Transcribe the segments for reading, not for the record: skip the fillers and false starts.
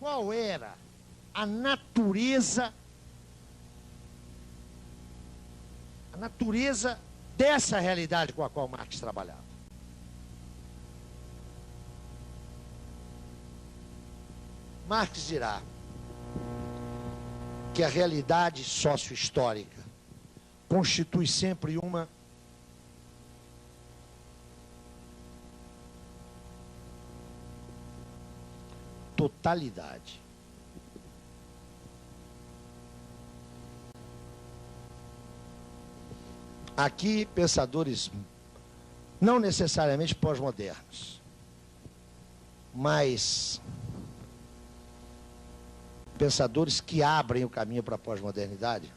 qual era a natureza dessa realidade com a qual Marx trabalhava. Marx dirá que a realidade sócio-histórica constitui sempre uma totalidade. Aqui, pensadores não necessariamente pós-modernos, mas pensadores que abrem o caminho para a pós-modernidade,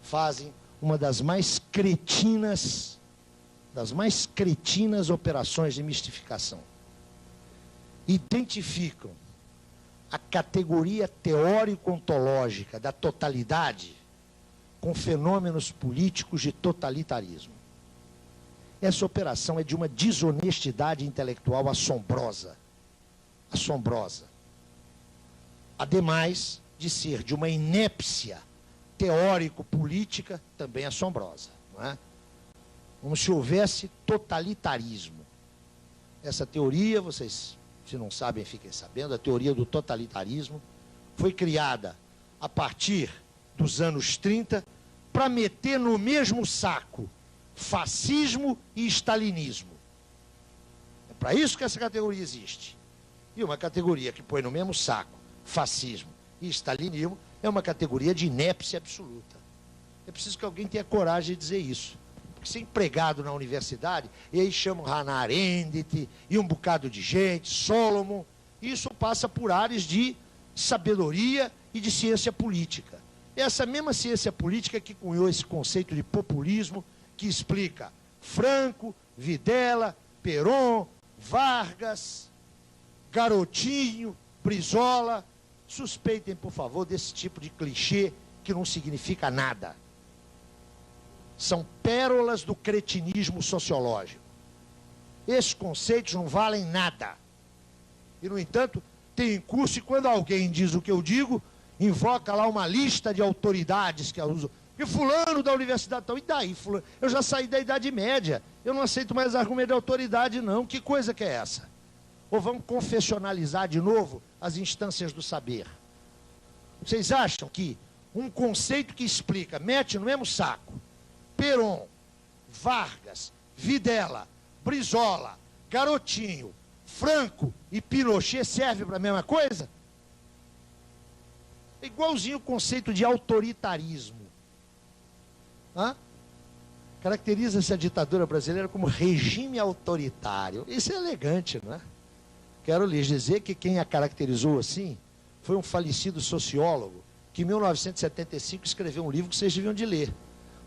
fazem uma das mais cretinas operações de mistificação. Identificam a categoria teórico-ontológica da totalidade com fenômenos políticos de totalitarismo. Essa operação é de uma desonestidade intelectual assombrosa. Assombrosa. Ademais de ser de uma inépcia teórico-política também assombrosa. Não é? Como se houvesse totalitarismo. Essa teoria, vocês, se não sabem, fiquem sabendo, a teoria do totalitarismo foi criada a partir dos anos 30 para meter no mesmo saco fascismo e stalinismo. É para isso que essa categoria existe. E uma categoria que põe no mesmo saco fascismo e stalinismo é uma categoria de inépcia absoluta. É preciso que alguém tenha coragem de dizer isso. Porque ser empregado na universidade, e aí chamam Hannah Arendt e um bocado de gente, Solomon, isso passa por áreas de sabedoria e de ciência política. Essa mesma ciência política que cunhou esse conceito de populismo, que explica Franco, Videla, Perón, Vargas, Garotinho, Brizola. Suspeitem, por favor, desse tipo de clichê que não significa nada. São pérolas do cretinismo sociológico. Esses conceitos não valem nada. E, no entanto, tem em curso, e quando alguém diz o que eu digo, invoca lá uma lista de autoridades que eu uso. E fulano da universidade tal. E daí, fulano? Eu já saí da Idade Média. Eu não aceito mais argumento de autoridade, não. Que coisa que é essa? Ou vamos confessionalizar de novo as instâncias do saber? Vocês acham que um conceito que explica, mete no mesmo saco, Perón, Vargas, Videla, Brizola, Garotinho, Franco e Pinochet serve para a mesma coisa? É igualzinho o conceito de autoritarismo. Caracteriza-se a ditadura brasileira como regime autoritário. Isso é elegante, não é? Quero lhes dizer que quem a caracterizou assim foi um falecido sociólogo que em 1975 escreveu um livro que vocês deviam de ler,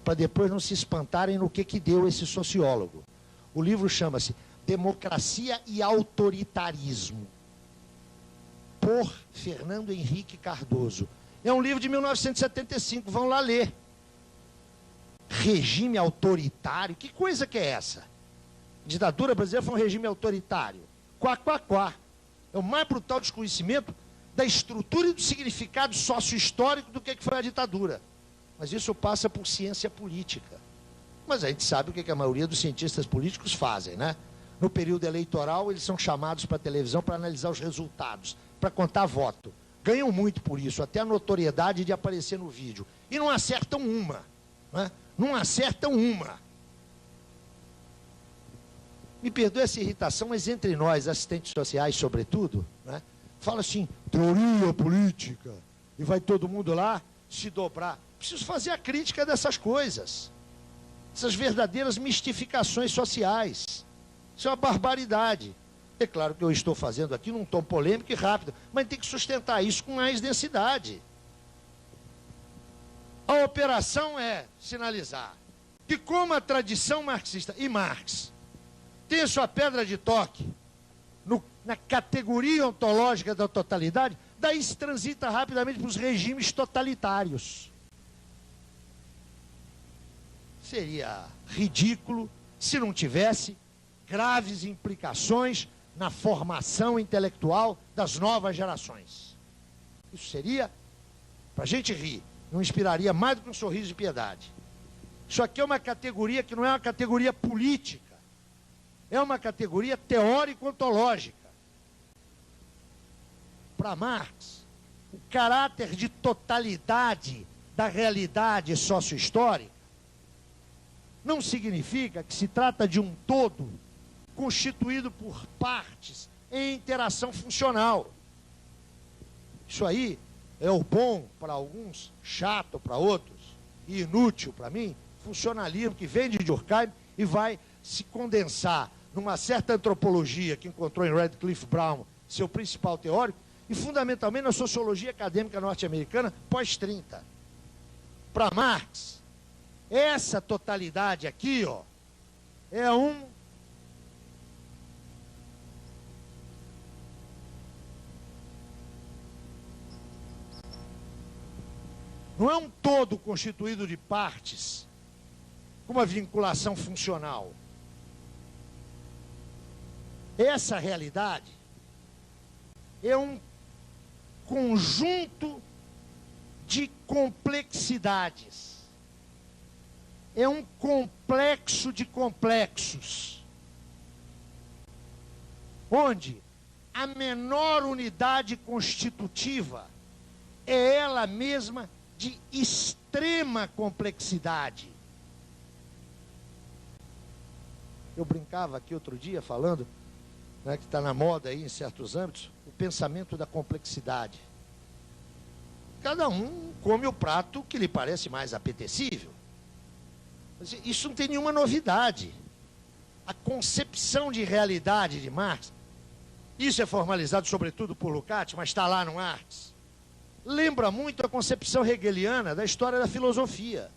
para depois não se espantarem no que deu esse sociólogo. O livro chama-se Democracia e Autoritarismo, por Fernando Henrique Cardoso. É um livro de 1975, vão lá ler. Regime autoritário, que coisa que é essa? A ditadura brasileira foi um regime autoritário. Quá, quá, quá. É o mais brutal desconhecimento da estrutura e do significado sócio-histórico do que foi a ditadura. Mas isso passa por ciência política. Mas a gente sabe o que a maioria dos cientistas políticos fazem, né? No período eleitoral, eles são chamados para a televisão para analisar os resultados, para contar voto. Ganham muito por isso, até a notoriedade de aparecer no vídeo. E não acertam uma. Né? Não acertam uma. Me perdoe essa irritação, mas entre nós, assistentes sociais, sobretudo, né, fala assim, teoria política, e vai todo mundo lá se dobrar. Preciso fazer a crítica dessas coisas, essas verdadeiras mistificações sociais. Isso é uma barbaridade. É claro que eu estou fazendo aqui num tom polêmico e rápido, mas tem que sustentar isso com mais densidade. A operação é sinalizar que, como a tradição marxista e Marx tem a sua pedra de toque na categoria ontológica da totalidade, daí se transita rapidamente para os regimes totalitários. Seria ridículo se não tivesse graves implicações na formação intelectual das novas gerações. Isso seria, para a gente rir, não inspiraria mais do que um sorriso de piedade. Isso aqui é uma categoria que não é uma categoria política, é uma categoria teórico-ontológica. Para Marx, o caráter de totalidade da realidade sociohistórica não significa que se trata de um todo constituído por partes em interação funcional. Isso aí é o bom para alguns, chato para outros e inútil para mim, funcionalismo que vem de Durkheim e vai se condensar numa certa antropologia que encontrou em Radcliffe Brown, seu principal teórico, e fundamentalmente na sociologia acadêmica norte-americana pós-30. Para Marx, essa totalidade aqui, ó, é não é um todo constituído de partes, com uma vinculação funcional. Essa realidade é um conjunto de complexidades. É um complexo de complexos, onde a menor unidade constitutiva é ela mesma de extrema complexidade. Eu brincava aqui outro dia falando, né, que está na moda aí em certos âmbitos, o pensamento da complexidade. Cada um come o prato que lhe parece mais apetecível. Isso não tem nenhuma novidade. A concepção de realidade de Marx, isso é formalizado sobretudo por Lukács, mas está lá no Marx, lembra muito a concepção hegeliana da história da filosofia.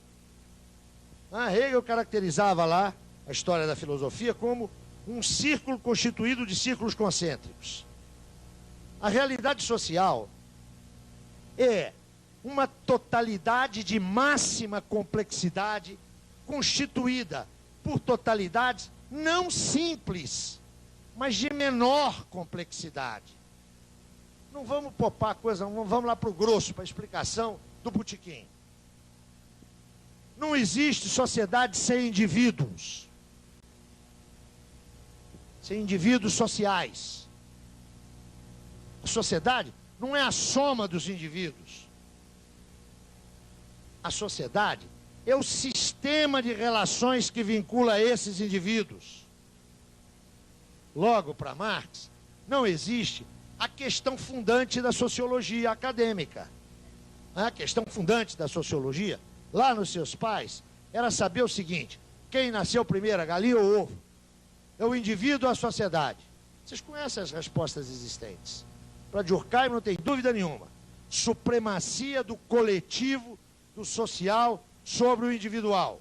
Hegel caracterizava lá a história da filosofia como um círculo constituído de círculos concêntricos. A realidade social é uma totalidade de máxima complexidade constituída por totalidades não simples, mas de menor complexidade. Não vamos popar a coisa, vamos lá para o grosso, para a explicação do botequim. Não existe sociedade sem indivíduos. Sem indivíduos sociais. A sociedade não é a soma dos indivíduos. A sociedade é o sistema de relações que vincula esses indivíduos. Logo, para Marx, não existe a questão fundante da sociologia acadêmica. A questão fundante da sociologia, lá nos seus pais, era saber o seguinte: quem nasceu primeiro, a galinha ou o ovo? É o indivíduo ou a sociedade? Vocês conhecem as respostas existentes. Para Durkheim não tem dúvida nenhuma. Supremacia do coletivo, do social, sobre o individual.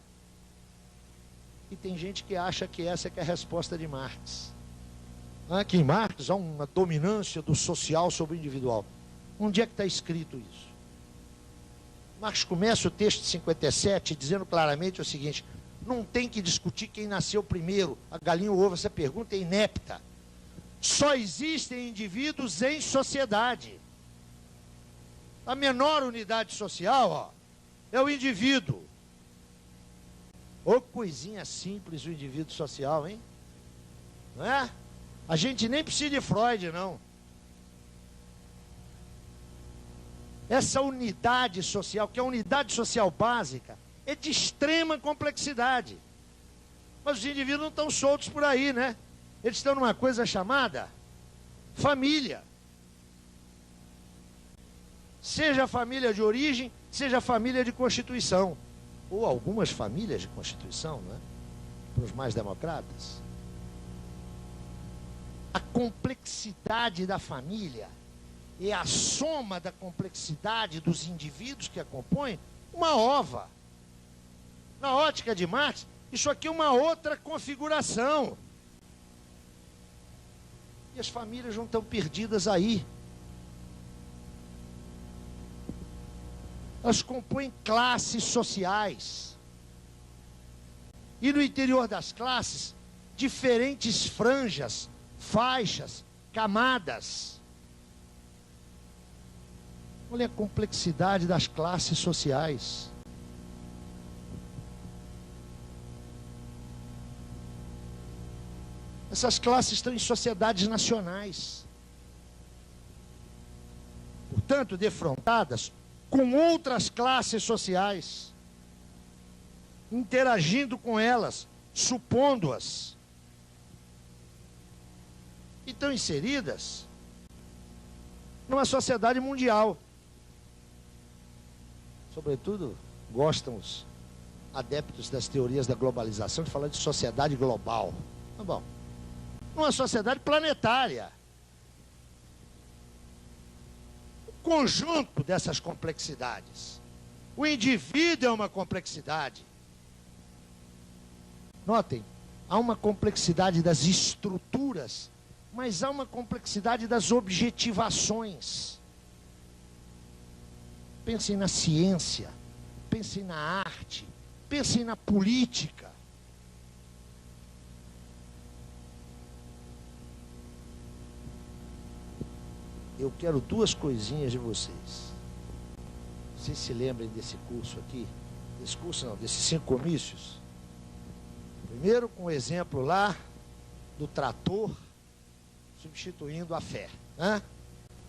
E tem gente que acha que essa é a resposta de Marx. Que em Marx há uma dominância do social sobre o individual. Onde é que está escrito isso? Marx começa o texto de 57 dizendo claramente o seguinte: não tem que discutir quem nasceu primeiro, a galinha ou o ovo, essa pergunta é inepta. Só existem indivíduos em sociedade. A menor unidade social, ó, é o indivíduo. Ô coisinha simples o indivíduo social, hein? Não é? A gente nem precisa de Freud, não. Essa unidade social, que é a unidade social básica, é de extrema complexidade. Mas os indivíduos não estão soltos por aí, né? Eles estão numa coisa chamada família. Seja a família de origem, seja a família de constituição. Ou algumas famílias de constituição, né? Para os mais democratas. A complexidade da família é a soma da complexidade dos indivíduos que a compõem, uma ova. Na ótica de Marx, isso aqui é uma outra configuração. E as famílias não estão perdidas aí. Elas compõem classes sociais. E no interior das classes, diferentes franjas, faixas, camadas. Olha a complexidade das classes sociais. Essas classes estão em sociedades nacionais. Portanto, defrontadas com outras classes sociais, interagindo com elas, supondo-as. E estão inseridas numa sociedade mundial. Sobretudo, gostam os adeptos das teorias da globalização de falar de sociedade global. Tá bom. Uma sociedade planetária. O conjunto dessas complexidades. O indivíduo é uma complexidade. Notem, há uma complexidade das estruturas, mas há uma complexidade das objetivações. Pensem na ciência, pensem na arte, pensem na política. Eu quero duas coisinhas de vocês. Vocês se lembrem desse curso aqui? Desse curso não, desses 5 comícios. Primeiro, com o exemplo lá do trator substituindo a fé. Né?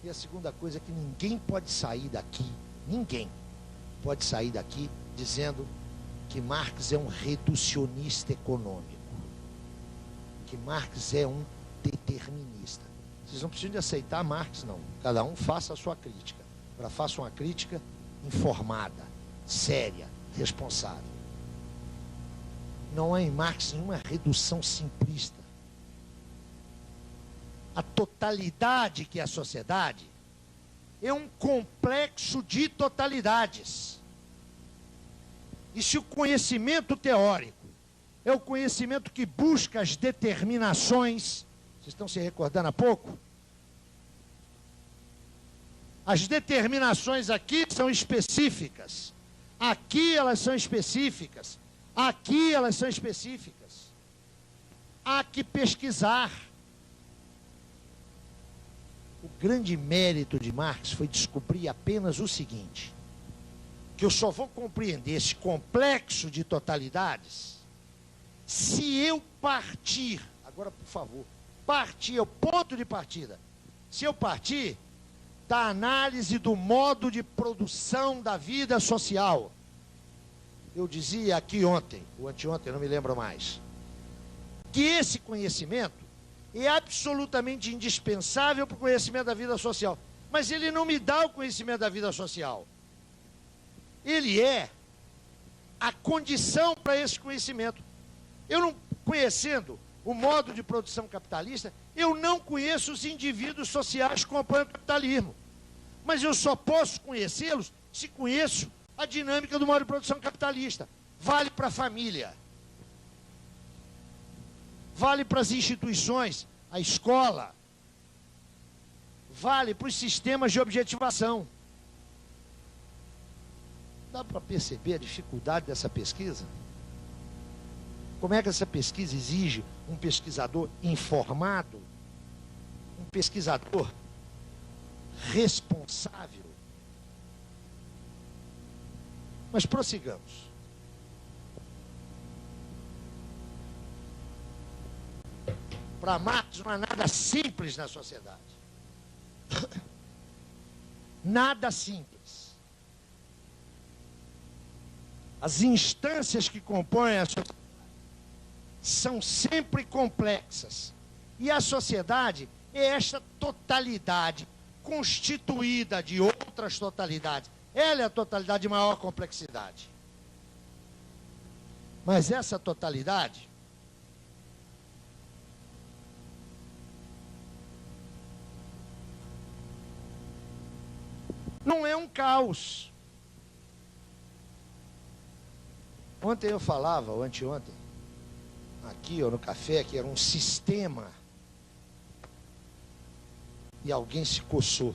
E a segunda coisa é que ninguém pode sair daqui, ninguém pode sair daqui dizendo que Marx é um reducionista econômico. Que Marx é um determinista. Vocês não precisam de aceitar Marx, não. Cada um faça a sua crítica. Agora faça uma crítica informada, séria, responsável. Não há em Marx nenhuma redução simplista. A totalidade que é a sociedade é um complexo de totalidades. E se o conhecimento teórico é o conhecimento que busca as determinações, vocês estão se recordando há pouco? As determinações aqui são específicas. Aqui elas são específicas. Aqui elas são específicas. Há que pesquisar. O grande mérito de Marx foi descobrir apenas o seguinte: que eu só vou compreender esse complexo de totalidades se eu partir, agora por favor, partir, é o ponto de partida. Se eu partir da análise do modo de produção da vida social. Eu dizia aqui ontem, ou anteontem, não me lembro mais, que esse conhecimento é absolutamente indispensável para o conhecimento da vida social. Mas ele não me dá o conhecimento da vida social. Ele é a condição para esse conhecimento. Eu não conhecendo o modo de produção capitalista, eu não conheço os indivíduos sociais que compõem o capitalismo. Mas eu só posso conhecê-los se conheço a dinâmica do modo de produção capitalista. Vale para a família. Vale para as instituições, a escola. Vale para os sistemas de objetivação. Dá para perceber a dificuldade dessa pesquisa? Como é que essa pesquisa exige um pesquisador informado, um pesquisador responsável? Mas prossigamos. Para Marx não há nada simples na sociedade. Nada simples. As instâncias que compõem a sociedade são sempre complexas. E a sociedade é esta totalidade constituída de outras totalidades. Ela é a totalidade de maior complexidade. Mas essa totalidade não é um caos. Ontem eu falava, ou anteontem, aqui ou no café, que era um sistema. E alguém se coçou.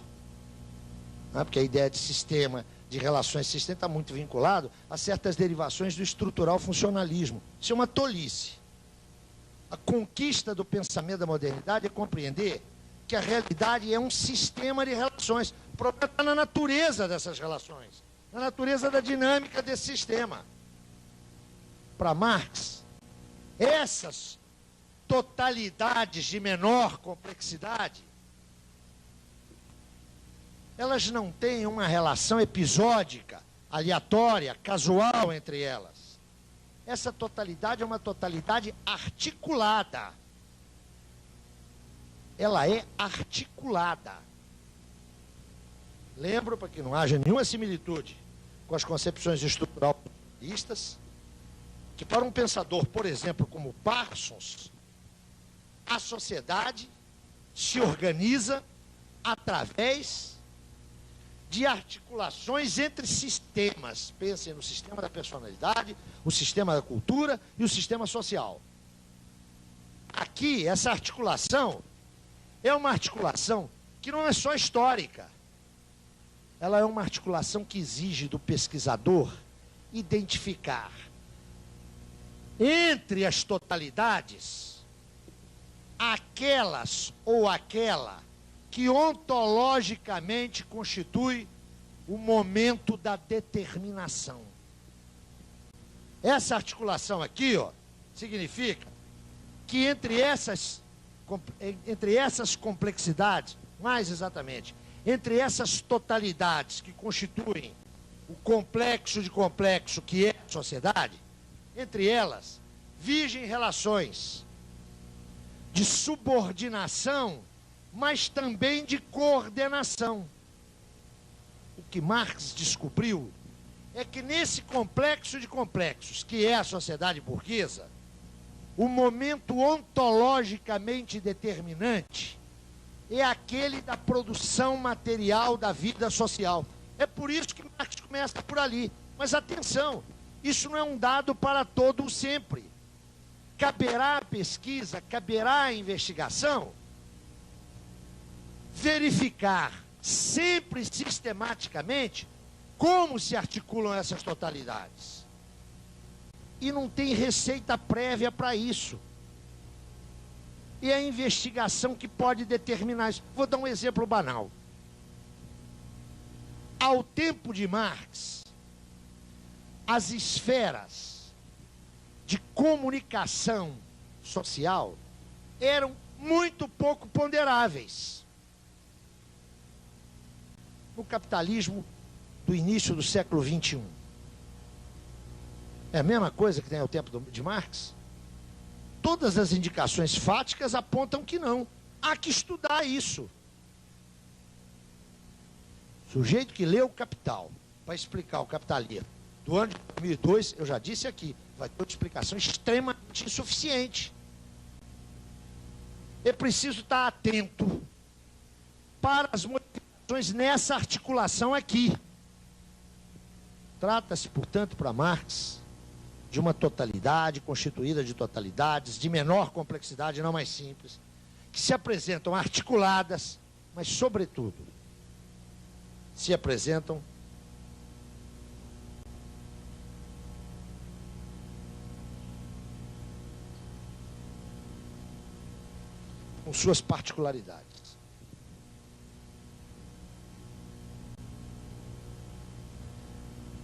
Porque a ideia de sistema, de relações sistema, está muito vinculado a certas derivações do estrutural funcionalismo. Isso é uma tolice. A conquista do pensamento da modernidade é compreender que a realidade é um sistema de relações. O problema está na natureza dessas relações, na natureza da dinâmica desse sistema. Para Marx, essas totalidades de menor complexidade, elas não têm uma relação episódica, aleatória, casual entre elas. Essa totalidade é uma totalidade articulada. Ela é articulada. Lembro, para que não haja nenhuma similitude com as concepções estruturalistas, que para um pensador, por exemplo, como Parsons, a sociedade se organiza através de articulações entre sistemas. Pensem no sistema da personalidade, o sistema da cultura e o sistema social. Aqui, essa articulação é uma articulação que não é só histórica. Ela é uma articulação que exige do pesquisador identificar entre as totalidades aquelas ou aquela que ontologicamente constitui o momento da determinação. Essa articulação aqui, ó, significa que entre essas complexidades, mais exatamente, entre essas totalidades que constituem o complexo de complexo que é a sociedade, entre elas vigem relações de subordinação, mas também de coordenação. O que Marx descobriu é que nesse complexo de complexos, que é a sociedade burguesa, o momento ontologicamente determinante é aquele da produção material da vida social. É por isso que Marx começa por ali. Mas atenção, isso não é um dado para todo o sempre. Caberá a pesquisa, caberá a investigação verificar sempre sistematicamente como se articulam essas totalidades. E não tem receita prévia para isso. E é a investigação que pode determinar isso. Vou dar um exemplo banal. Ao tempo de Marx, as esferas de comunicação social eram muito pouco ponderáveis. No capitalismo do início do século XXI. É a mesma coisa que tem ao tempo de Marx? Todas as indicações fáticas apontam que não. Há que estudar isso. O sujeito que lê o Capital para explicar o capitalismo do ano de 2002, eu já disse aqui, vai ter uma explicação extremamente insuficiente. É preciso estar atento para as modificações nessa articulação aqui. Trata-se, portanto, para Marx, de uma totalidade constituída de totalidades de menor complexidade, não mais simples, que se apresentam articuladas, mas, sobretudo, se apresentam com suas particularidades.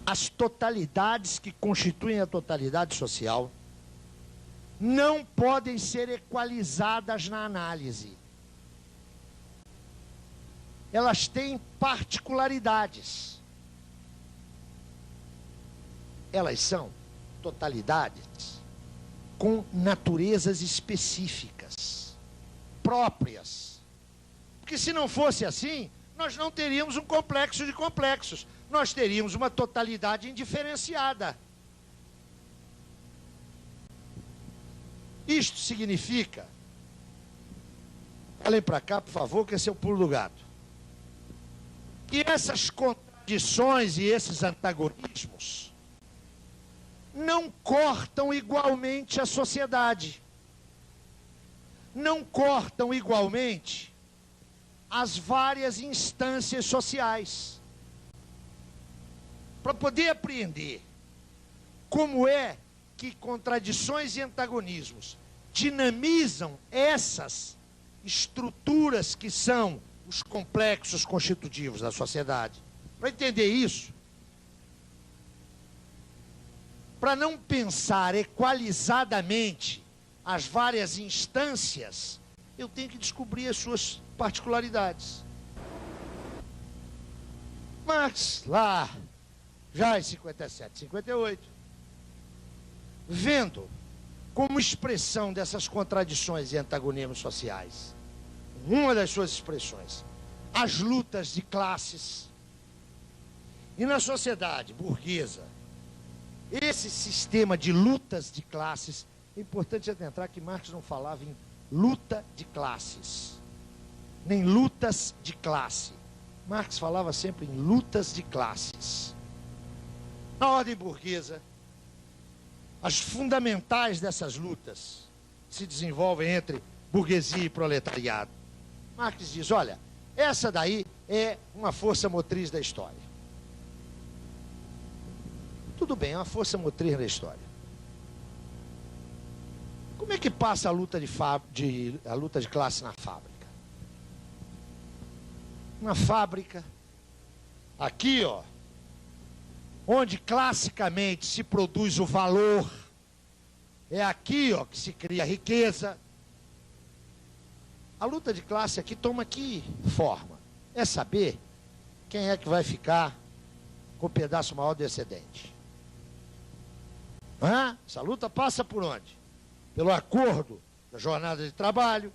As totalidades que constituem a totalidade social não podem ser equalizadas na análise. Elas têm particularidades. Elas são totalidades com naturezas específicas, próprias. Porque se não fosse assim, nós não teríamos um complexo de complexos. Nós teríamos uma totalidade indiferenciada. Isto significa, olhem para cá, por favor, que esse é o pulo do gato, que essas contradições e esses antagonismos não cortam igualmente a sociedade, não cortam igualmente as várias instâncias sociais. Para poder apreender como é que contradições e antagonismos dinamizam essas estruturas que são os complexos constitutivos da sociedade. Para entender isso, para não pensar equalizadamente as várias instâncias, eu tenho que descobrir as suas particularidades. Marx, lá, já em 57, 58, vendo como expressão dessas contradições e antagonismos sociais, uma das suas expressões, as lutas de classes. E na sociedade burguesa, esse sistema de lutas de classes, é importante adentrar que Marx não falava em luta de classes, nem lutas de classe. Marx falava sempre em lutas de classes. Na ordem burguesa, as fundamentais dessas lutas se desenvolvem entre burguesia e proletariado. Marx diz, olha, essa daí é uma força motriz da história. Tudo bem, é uma força motriz da história. Como é que passa a luta de classe na fábrica? Na fábrica, aqui, ó, onde classicamente se produz o valor, é aqui, ó, que se cria a riqueza. A luta de classe aqui toma que forma? É saber quem é que vai ficar com o pedaço maior do excedente. Essa luta passa por onde? Pelo acordo da jornada de trabalho,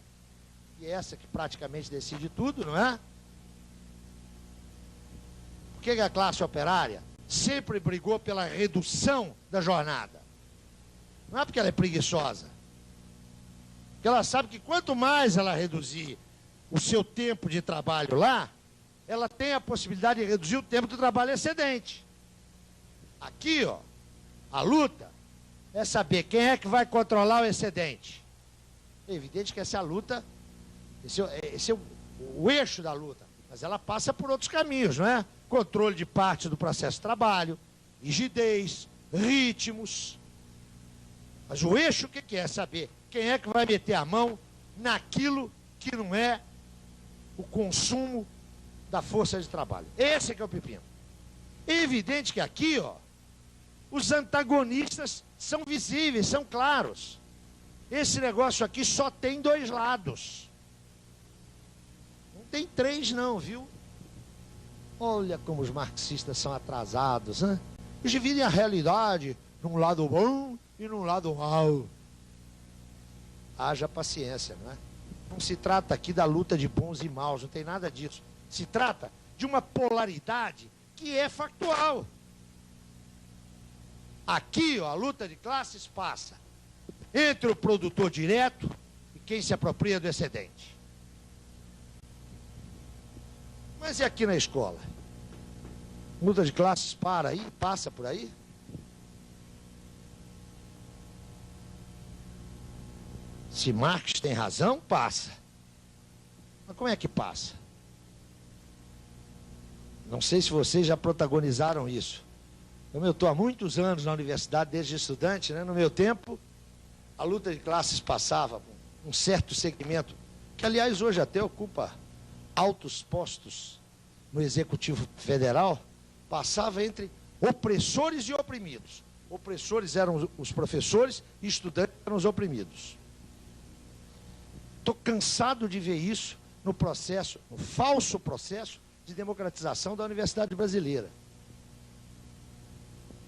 e é essa que praticamente decide tudo, não é? Por que a classe operária sempre brigou pela redução da jornada? Não é porque ela é preguiçosa. Porque ela sabe que quanto mais ela reduzir o seu tempo de trabalho lá, ela tem a possibilidade de reduzir o tempo do trabalho excedente. Aqui, ó, a luta é saber quem é que vai controlar o excedente. É evidente que essa é a luta, esse é o eixo da luta, mas ela passa por outros caminhos, não é? Controle de parte do processo de trabalho, rigidez, ritmos. Mas o eixo o que é? Saber quem é que vai meter a mão naquilo que não é o consumo da força de trabalho. Esse é que é o pepino. É evidente que aqui, ó, os antagonistas são visíveis, são claros. Esse negócio aqui só tem dois lados. Não tem três não, viu? Olha como os marxistas são atrasados, né? Eles dividem a realidade num lado bom e num lado mau. Haja paciência, não é? Não se trata aqui da luta de bons e maus, não tem nada disso. Se trata de uma polaridade que é factual. Aqui, ó, a luta de classes passa entre o produtor direto e quem se apropria do excedente. Mas e aqui na escola? Luta de classes para aí, passa por aí? Se Marx tem razão, passa. Mas como é que passa? Não sei se vocês já protagonizaram isso. Eu estou há muitos anos na universidade, desde estudante, né? No meu tempo, a luta de classes passava por um certo segmento, que aliás hoje até ocupa altos postos no Executivo Federal, passava entre opressores e oprimidos. Opressores eram os professores e estudantes eram os oprimidos. Estou cansado de ver isso no processo, no falso processo de democratização da Universidade Brasileira.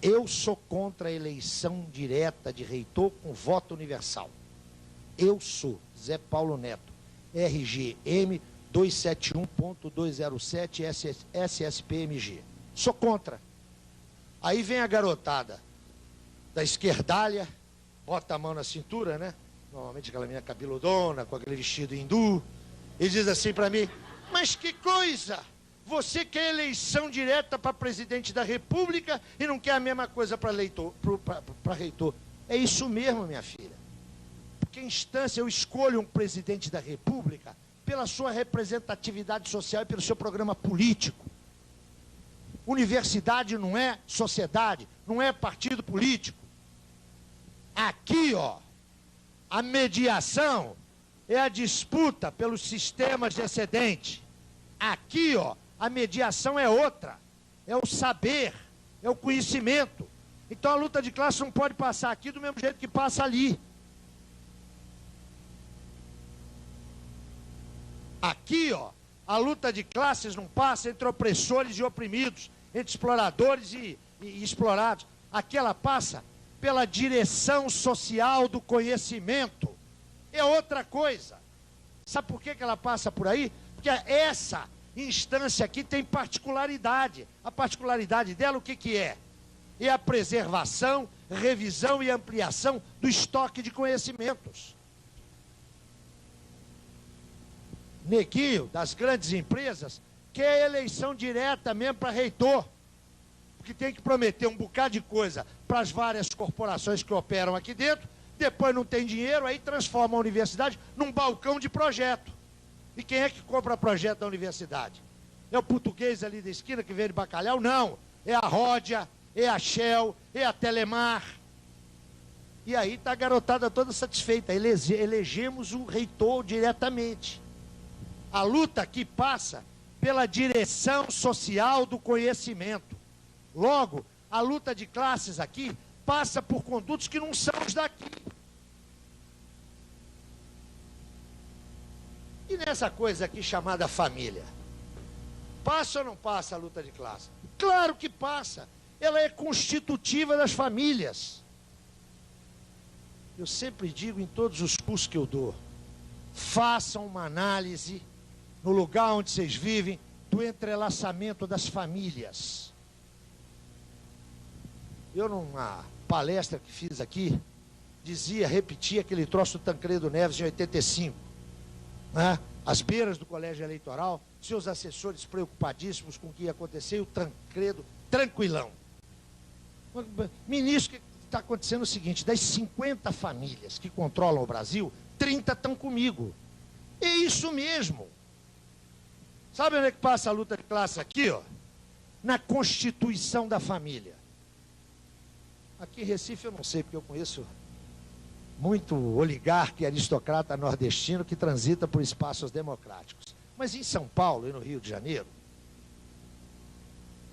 Eu sou contra a eleição direta de reitor com voto universal. Eu sou Zé Paulo Neto, RGM 271.207 SSPMG. Sou contra. Aí vem a garotada da esquerdalha, bota a mão na cintura, né? Normalmente aquela minha cabeludona, com aquele vestido hindu, e diz assim para mim, mas que coisa! Você quer eleição direta para presidente da República e não quer a mesma coisa para reitor. É isso mesmo, minha filha. Porque em instância eu escolho um presidente da República pela sua representatividade social e pelo seu programa político. Universidade não é sociedade, não é partido político. Aqui, ó, a mediação é a disputa pelos sistemas de excedente. Aqui, ó, a mediação é outra. É o saber, é o conhecimento. Então a luta de classe não pode passar aqui do mesmo jeito que passa ali. Aqui, ó, a luta de classes não passa entre opressores e oprimidos, entre exploradores e explorados. Aqui ela passa pela direção social do conhecimento. É outra coisa. Sabe por que ela passa por aí? Porque essa instância aqui tem particularidade. A particularidade dela, o que é? É a preservação, revisão e ampliação do estoque de conhecimentos. Neguinho, das grandes empresas, quer eleição direta mesmo para reitor, porque tem que prometer um bocado de coisa para as várias corporações que operam aqui dentro, depois não tem dinheiro, aí transforma a universidade num balcão de projeto. E quem é que compra projeto da universidade? É o português ali da esquina que vende bacalhau? Não, é a Ródia, é a Shell, é a Telemar. E aí está a garotada toda satisfeita, elegemos o reitor diretamente. A luta aqui passa pela direção social do conhecimento. Logo, a luta de classes aqui passa por condutos que não são os daqui. E nessa coisa aqui chamada família? Passa ou não passa a luta de classe? Claro que passa. Ela é constitutiva das famílias. Eu sempre digo em todos os cursos que eu dou, façam uma análise no lugar onde vocês vivem do entrelaçamento das famílias. Eu, numa palestra que fiz aqui, repetia aquele troço do Tancredo Neves em 85, né? Às beiras do colégio eleitoral, seus assessores preocupadíssimos com o que ia acontecer, e o Tancredo tranquilão. Ministro, o que está acontecendo é o seguinte: das 50 famílias que controlam o Brasil, 30 estão comigo. É isso mesmo. Sabe onde é que passa a luta de classe aqui, ó? Na constituição da família. Aqui em Recife eu não sei, porque eu conheço muito oligarca e aristocrata nordestino que transita por espaços democráticos. Mas em São Paulo e no Rio de Janeiro,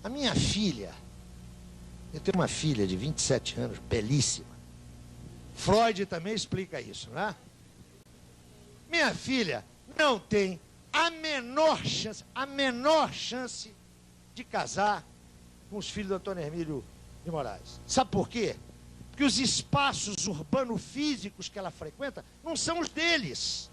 a minha filha, eu tenho uma filha de 27 anos, belíssima. Freud também explica isso, né? Minha filha não tem a menor chance de casar com os filhos do Antônio Hermílio de Moraes. Sabe por quê? Porque os espaços urbano-físicos que ela frequenta não são os deles.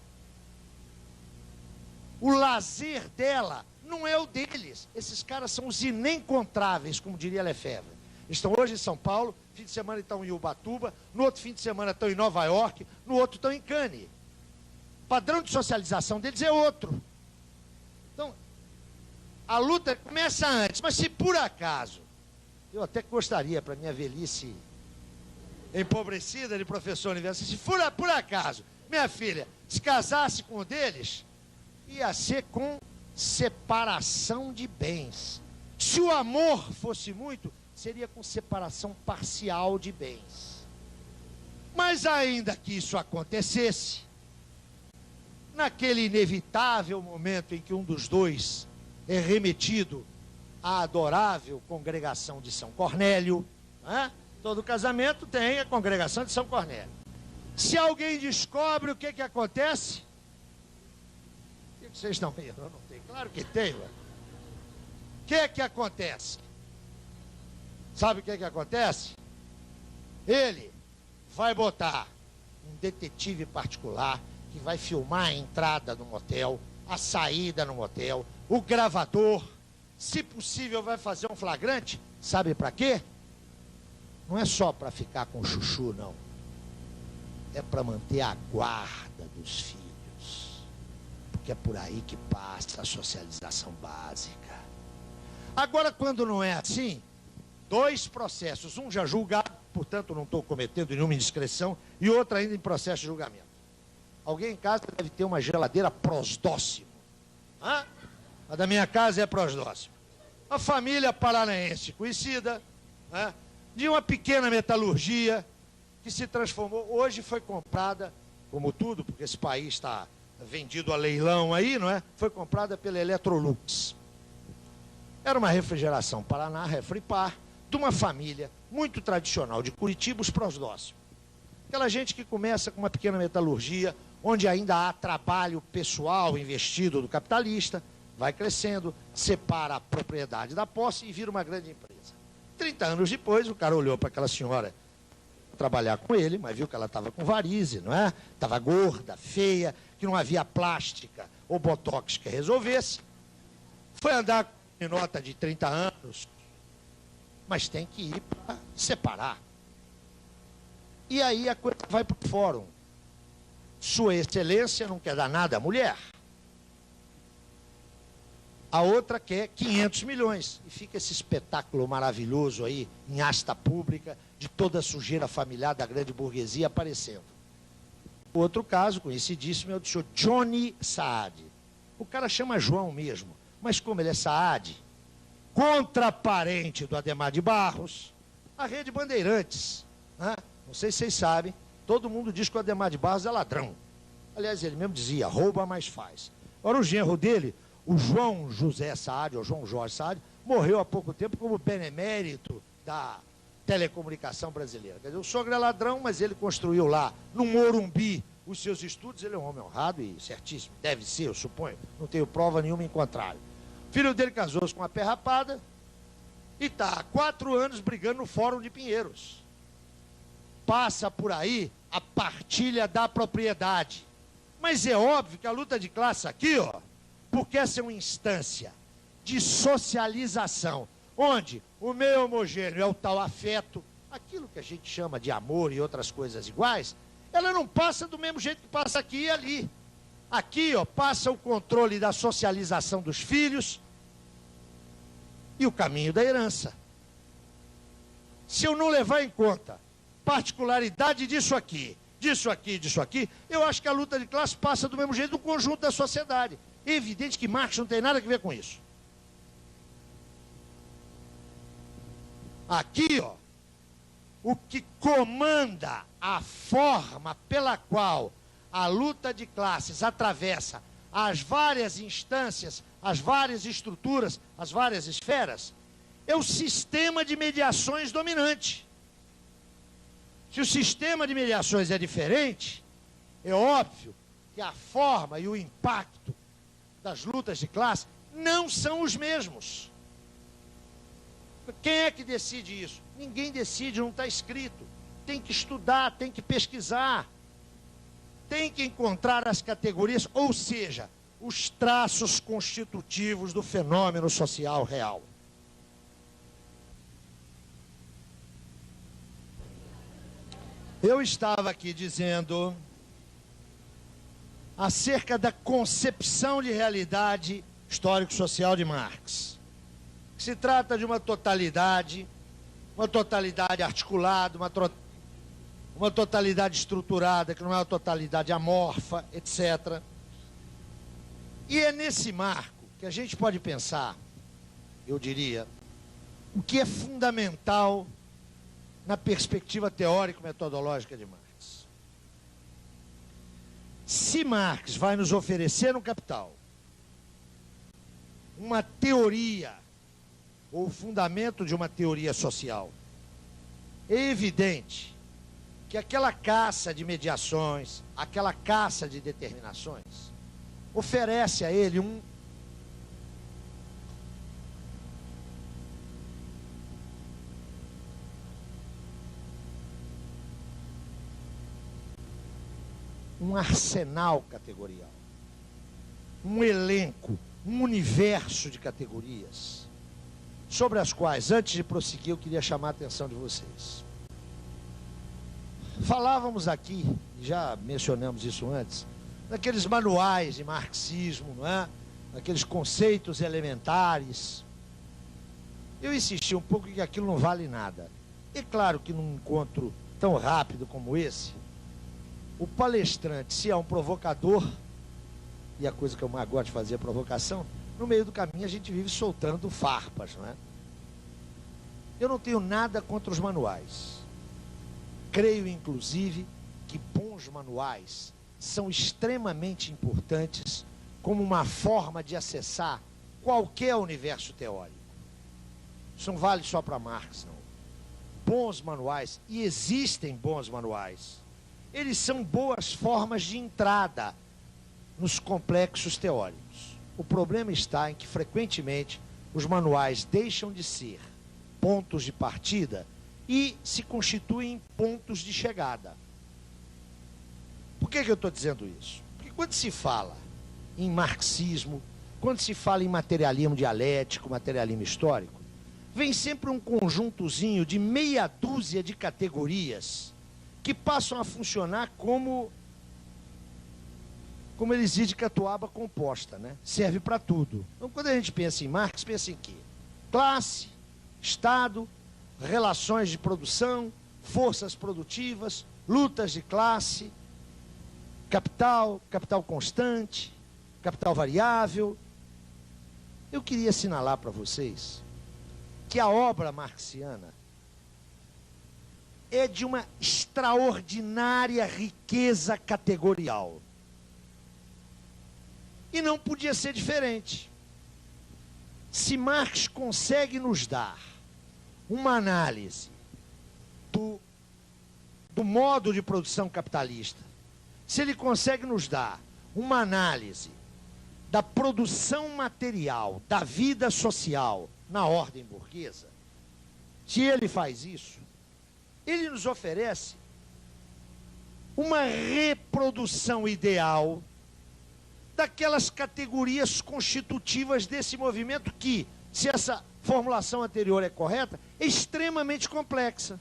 O lazer dela não é o deles. Esses caras são os inencontráveis, como diria Lefebvre. Estão hoje em São Paulo, fim de semana estão em Ubatuba, no outro fim de semana estão em Nova York, no outro estão em Cannes. O padrão de socialização deles é outro. Então, a luta começa antes, mas se por acaso, eu até gostaria para minha velhice empobrecida de professor universitário, se por acaso minha filha se casasse com um deles, ia ser com separação de bens. Se o amor fosse muito, seria com separação parcial de bens. Mas ainda que isso acontecesse, naquele inevitável momento em que um dos dois é remetido à adorável congregação de São Cornélio, né? Todo casamento tem a congregação de São Cornélio. Se alguém descobre, o que acontece? O que vocês estão rindo? Não tem? Claro que tem, ué. O que acontece? Sabe o que acontece? Ele vai botar um detetive particular que vai filmar a entrada no motel, a saída no motel, o gravador, se possível vai fazer um flagrante. Sabe para quê? Não é só para ficar com o chuchu, não. É para manter a guarda dos filhos. Porque é por aí que passa a socialização básica. Agora, quando não é assim, 2 processos. Um já julgado, portanto não estou cometendo nenhuma indiscrição, e outro ainda em processo de julgamento. Alguém em casa deve ter uma geladeira Prosdóximo. Hã? A da minha casa é Prosdóximo. A família paranaense conhecida, de uma pequena metalurgia que se transformou, hoje foi comprada como tudo, porque esse país está vendido a leilão aí, não é? Foi comprada pela Electrolux. Era uma refrigeração Paraná, Refripar, de uma família muito tradicional de Curitiba, os Prosdócio. Aquela gente que começa com uma pequena metalurgia, onde ainda há trabalho pessoal investido do capitalista, vai crescendo, separa a propriedade da posse e vira uma grande empresa. 30 anos depois, o cara olhou para aquela senhora trabalhar com ele, mas viu que ela estava com varize, não é? Estava gorda, feia, que não havia plástica ou botox que resolvesse. Foi andar com nota de 30 anos, mas tem que ir para separar. E aí a coisa vai para o fórum. Sua Excelência não quer dar nada à mulher. A outra quer 500 milhões. E fica esse espetáculo maravilhoso aí, em asta pública, de toda a sujeira familiar da grande burguesia aparecendo. O outro caso, conhecidíssimo, é o do senhor Johnny Saad. O cara chama João mesmo, mas como ele é Saad, contraparente do Adhemar de Barros, a Rede Bandeirantes, né? Não sei se vocês sabem, todo mundo diz que o Adhemar de Barros é ladrão. Aliás, ele mesmo dizia, rouba, mas faz. Ora, o genro dele, o João José Saad, ou João Jorge Saad, morreu há pouco tempo como benemérito da telecomunicação brasileira. Quer dizer, o sogro é ladrão, mas ele construiu lá, no Morumbi, os seus estudos. Ele é um homem honrado e certíssimo, deve ser, eu suponho, não tenho prova nenhuma em contrário. O filho dele casou-se com uma perrapada e está há 4 anos brigando no Fórum de Pinheiros. Passa por aí a partilha da propriedade. Mas é óbvio que a luta de classe aqui, ó, porque essa é uma instância de socialização, onde o meio homogêneo é o tal afeto, aquilo que a gente chama de amor e outras coisas iguais, ela não passa do mesmo jeito que passa aqui e ali. Aqui, ó, passa o controle da socialização dos filhos e o caminho da herança. Se eu não levar em conta particularidade disso aqui, disso aqui, disso aqui, eu acho que a luta de classe passa do mesmo jeito do conjunto da sociedade. É evidente que Marx não tem nada a ver com isso. Aqui, ó, o que comanda a forma pela qual a luta de classes atravessa as várias instâncias, as várias estruturas, as várias esferas, é o sistema de mediações dominante. Se o sistema de mediações é diferente, é óbvio que a forma e o impacto das lutas de classe não são os mesmos. Quem é que decide isso? Ninguém decide, não está escrito. Tem que estudar, tem que pesquisar, tem que encontrar as categorias, ou seja, os traços constitutivos do fenômeno social real. Eu estava aqui dizendo acerca da concepção de realidade histórico-social de Marx. Se trata de uma totalidade articulada, uma totalidade estruturada, que não é uma totalidade amorfa, etc. E é nesse marco que a gente pode pensar, eu diria, o que é fundamental na perspectiva teórico-metodológica de Marx. Se Marx vai nos oferecer no Capital uma teoria, ou o fundamento de uma teoria social, é evidente que aquela caça de mediações, aquela caça de determinações, oferece a ele um arsenal categorial, um elenco, um universo de categorias, sobre as quais, antes de prosseguir, eu queria chamar a atenção de vocês. Falávamos aqui, já mencionamos isso antes, daqueles manuais de marxismo, não é? Daqueles conceitos elementares. Eu insisti um pouco que aquilo não vale nada. É claro que num encontro tão rápido como esse, o palestrante, se é um provocador, e a coisa que eu mais gosto de fazer é provocação, no meio do caminho a gente vive soltando farpas, não é? Eu não tenho nada contra os manuais. Creio, inclusive, que bons manuais são extremamente importantes como uma forma de acessar qualquer universo teórico. Isso não vale só para Marx, não. Bons manuais, e existem bons manuais, eles são boas formas de entrada nos complexos teóricos. O problema está em que, frequentemente, os manuais deixam de ser pontos de partida e se constituem pontos de chegada. Por que eu estou dizendo isso? Porque quando se fala em marxismo, quando se fala em materialismo dialético, materialismo histórico, vem sempre um conjuntozinho de meia dúzia de categorias que passam a funcionar como eles dizem de catuaba composta, né? Serve para tudo. Então, quando a gente pensa em Marx, pensa em quê? Classe, Estado, relações de produção, forças produtivas, lutas de classe, capital, capital constante, capital variável. Eu queria assinalar para vocês que a obra marxiana é de uma extraordinária riqueza categorial. E não podia ser diferente. Se Marx consegue nos dar uma análise do modo de produção capitalista, se ele consegue nos dar uma análise da produção material, da vida social na ordem burguesa, se ele faz isso, ele nos oferece uma reprodução ideal daquelas categorias constitutivas desse movimento que, se essa formulação anterior é correta, é extremamente complexa.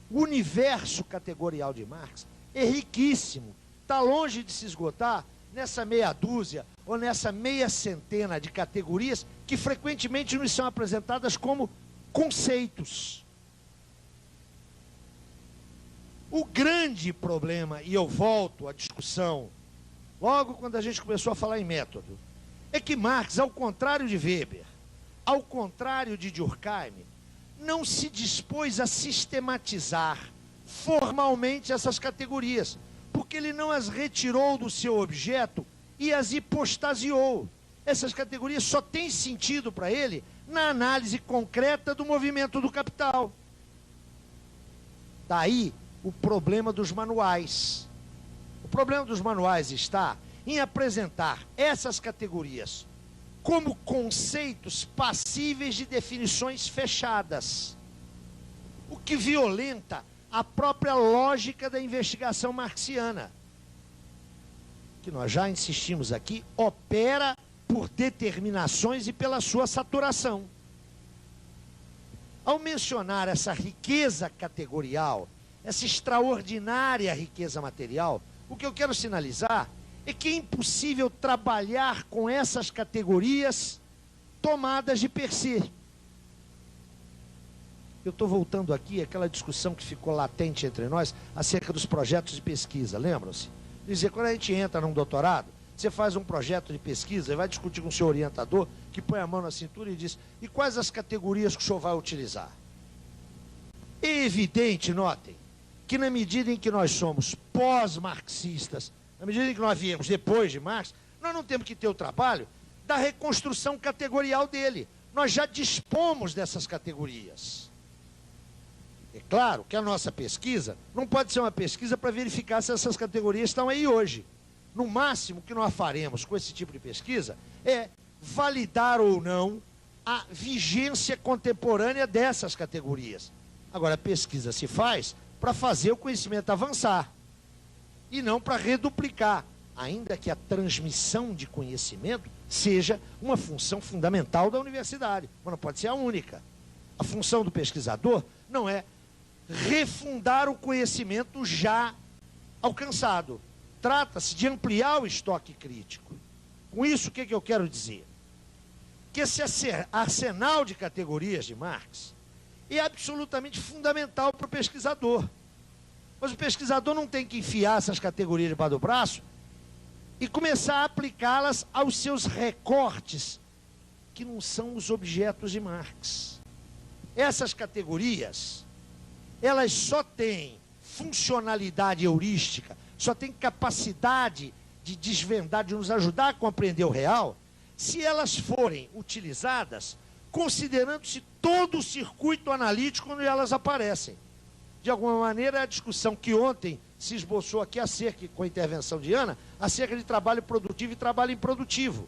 O universo categorial de Marx é riquíssimo, está longe de se esgotar nessa meia dúzia ou nessa meia centena de categorias que frequentemente nos são apresentadas como conceitos. O grande problema, e eu volto à discussão logo quando a gente começou a falar em método, é que Marx, ao contrário de Weber, ao contrário de Durkheim, não se dispôs a sistematizar formalmente essas categorias, porque ele não as retirou do seu objeto e as hipostasiou. Essas categorias só têm sentido para ele na análise concreta do movimento do capital. Daí o problema dos manuais. O problema dos manuais está em apresentar essas categorias como conceitos passíveis de definições fechadas, o que violenta a própria lógica da investigação marxiana, que nós já insistimos aqui, opera por determinações e pela sua saturação. Ao mencionar essa riqueza categorial, essa extraordinária riqueza material, o que eu quero sinalizar é que é impossível trabalhar com essas categorias tomadas de per se. Eu estou voltando aqui àquela discussão que ficou latente entre nós acerca dos projetos de pesquisa, lembram-se? Dizer, quando a gente entra num doutorado, você faz um projeto de pesquisa e vai discutir com o seu orientador, que põe a mão na cintura e diz, e quais as categorias que o senhor vai utilizar? É evidente, notem, que na medida em que nós somos pós-marxistas, na medida em que nós viemos depois de Marx, nós não temos que ter o trabalho da reconstrução categorial dele. Nós já dispomos dessas categorias. É claro que a nossa pesquisa não pode ser uma pesquisa para verificar se essas categorias estão aí hoje. No máximo que nós faremos com esse tipo de pesquisa é validar ou não a vigência contemporânea dessas categorias. Agora, a pesquisa se faz para fazer o conhecimento avançar e não para reduplicar, ainda que a transmissão de conhecimento seja uma função fundamental da universidade, mas não pode ser a única. A função do pesquisador não é refundar o conhecimento já alcançado. Trata-se de ampliar o estoque crítico. Com isso, o que eu quero dizer? Que esse arsenal de categorias de Marx é absolutamente fundamental para o pesquisador. Mas o pesquisador não tem que enfiar essas categorias debaixo do braço e começar a aplicá-las aos seus recortes, que não são os objetos de Marx. Essas categorias, elas só têm funcionalidade heurística, só têm capacidade de desvendar, de nos ajudar a compreender o real, se elas forem utilizadas considerando-se todo o circuito analítico onde elas aparecem. De alguma maneira, a discussão que ontem se esboçou aqui acerca, com a intervenção de Ana, acerca de trabalho produtivo e trabalho improdutivo.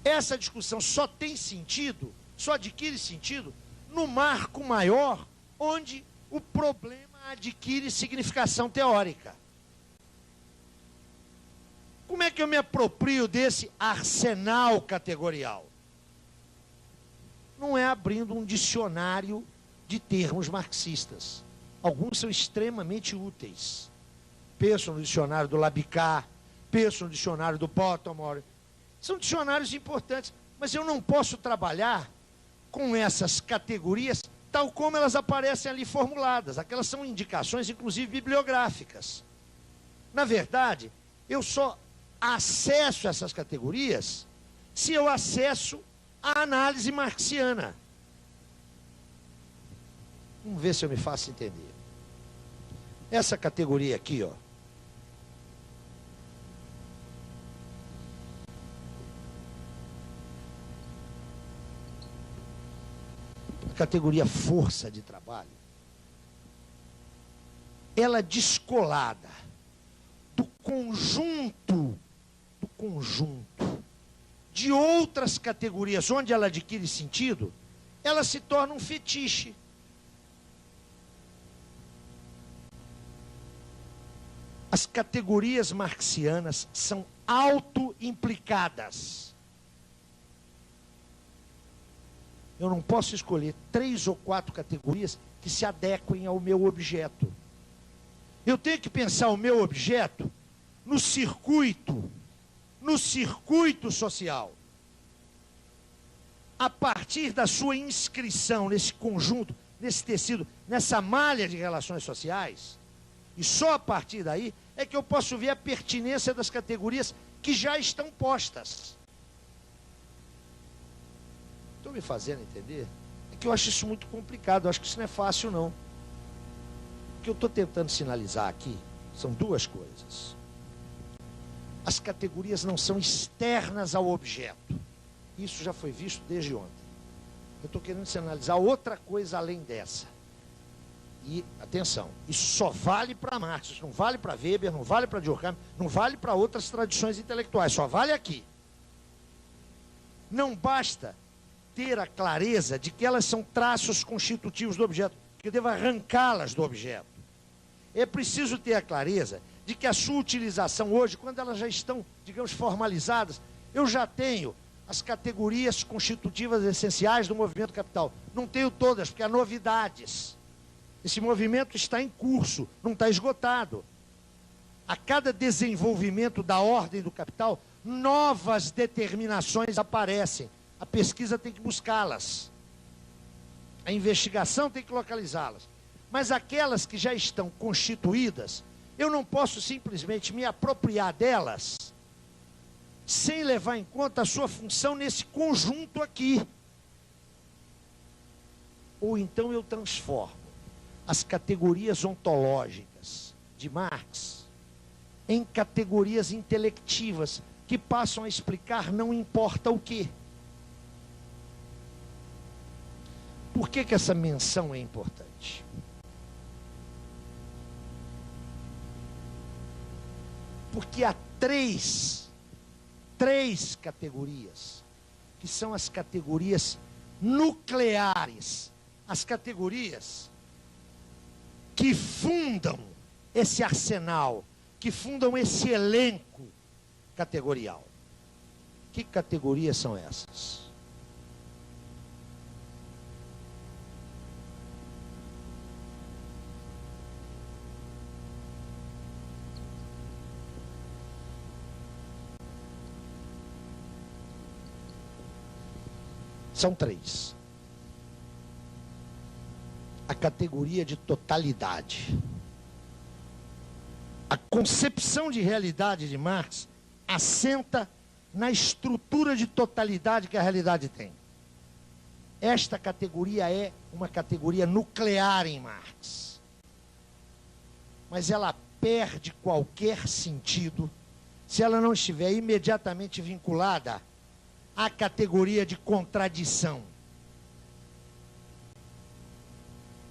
Essa discussão só tem sentido, só adquire sentido, no marco maior, onde o problema adquire significação teórica. Como é que eu me aproprio desse arsenal categorial? Não é abrindo um dicionário de termos marxistas. Alguns são extremamente úteis. Penso no dicionário do Labicat, penso no dicionário do Pottermore. São dicionários importantes, mas eu não posso trabalhar com essas categorias tal como elas aparecem ali formuladas. Aquelas são indicações, inclusive, bibliográficas. Na verdade, eu só acesso essas categorias se eu acesso a análise marxiana. Vamos ver se eu me faço entender. Essa categoria aqui, ó. A categoria força de trabalho, ela descolada do conjunto de outras categorias onde ela adquire sentido, ela se torna um fetiche. As categorias marxianas são auto-implicadas. Eu não posso escolher 3 ou 4 categorias que se adequem ao meu objeto. Eu tenho que pensar o meu objeto no circuito social. A partir da sua inscrição nesse conjunto, nesse tecido, nessa malha de relações sociais, e só a partir daí é que eu posso ver a pertinência das categorias que já estão postas. Estão me fazendo entender? É que eu acho isso muito complicado, eu acho que isso não é fácil, não. O que eu estou tentando sinalizar aqui são 2 coisas. As categorias não são externas ao objeto. Isso já foi visto desde ontem. Eu estou querendo sinalizar outra coisa além dessa. E, atenção, isso só vale para Marx, isso não vale para Weber, não vale para Durkheim, não vale para outras tradições intelectuais, só vale aqui. Não basta ter a clareza de que elas são traços constitutivos do objeto, que eu devo arrancá-las do objeto. É preciso ter a clareza de que a sua utilização hoje, quando elas já estão, digamos, formalizadas, eu já tenho as categorias constitutivas essenciais do movimento capital. Não tenho todas, porque há novidades. Esse movimento está em curso, não está esgotado. A cada desenvolvimento da ordem do capital, novas determinações aparecem. A pesquisa tem que buscá-las. A investigação tem que localizá-las. Mas aquelas que já estão constituídas, eu não posso simplesmente me apropriar delas sem levar em conta a sua função nesse conjunto aqui. Ou então eu transformo as categorias ontológicas de Marx em categorias intelectivas que passam a explicar não importa o quê. Por que que essa menção é importante? Porque há três categorias, que são as categorias nucleares, as categorias que fundam esse arsenal, que fundam esse elenco categorial. Que categorias são essas? São 3. A categoria de totalidade. A concepção de realidade de Marx assenta na estrutura de totalidade que a realidade tem. Esta categoria é uma categoria nuclear em Marx. Mas ela perde qualquer sentido se ela não estiver imediatamente vinculada à categoria de contradição.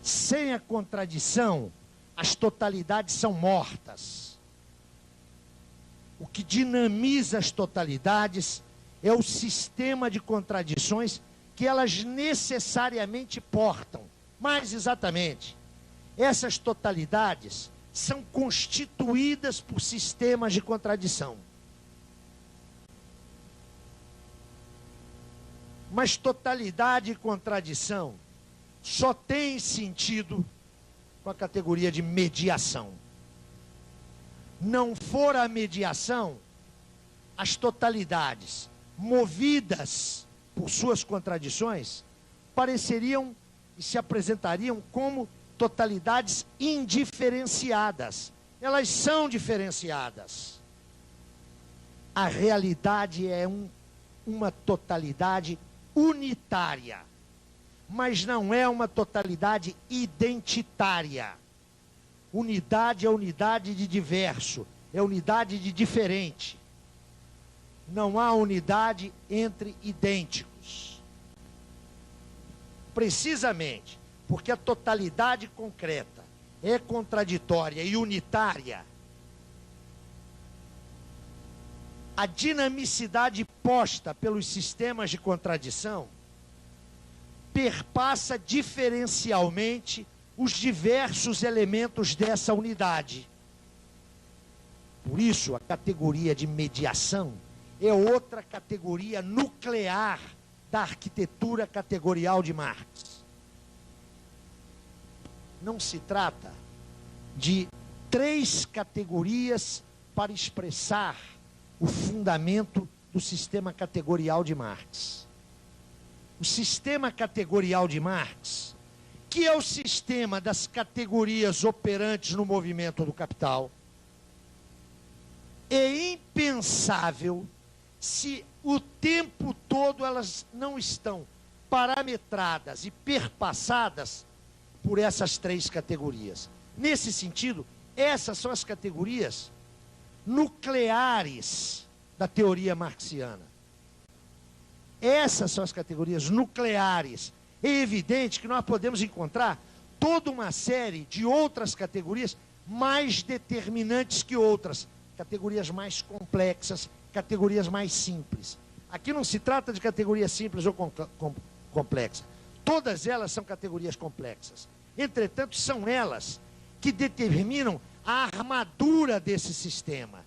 Sem a contradição, as totalidades são mortas. O que dinamiza as totalidades é o sistema de contradições que elas necessariamente portam. Mais exatamente, essas totalidades são constituídas por sistemas de contradição. Mas totalidade e contradição só tem sentido com a categoria de mediação. Não for a mediação, as totalidades, movidas por suas contradições, pareceriam e se apresentariam como totalidades indiferenciadas. Elas são diferenciadas. A realidade é uma totalidade unitária, mas não é uma totalidade identitária. Unidade é unidade de diverso, é unidade de diferente. Não há unidade entre idênticos. Precisamente porque a totalidade concreta é contraditória e unitária, a dinamicidade posta pelos sistemas de contradição perpassa diferencialmente os diversos elementos dessa unidade. Por isso, a categoria de mediação é outra categoria nuclear da arquitetura categorial de Marx. Não se trata de três categorias para expressar o fundamento do sistema categorial de Marx. O sistema categorial de Marx, que é o sistema das categorias operantes no movimento do capital, é impensável se o tempo todo elas não estão parametradas e perpassadas por essas três categorias. Nesse sentido, essas são as categorias nucleares da teoria marxiana. Essas são as categorias nucleares. É evidente que nós podemos encontrar toda uma série de outras categorias mais determinantes que outras, categorias mais complexas, categorias mais simples. Aqui não se trata de categoria simples ou complexa. Todas elas são categorias complexas. Entretanto, são elas que determinam a armadura desse sistema.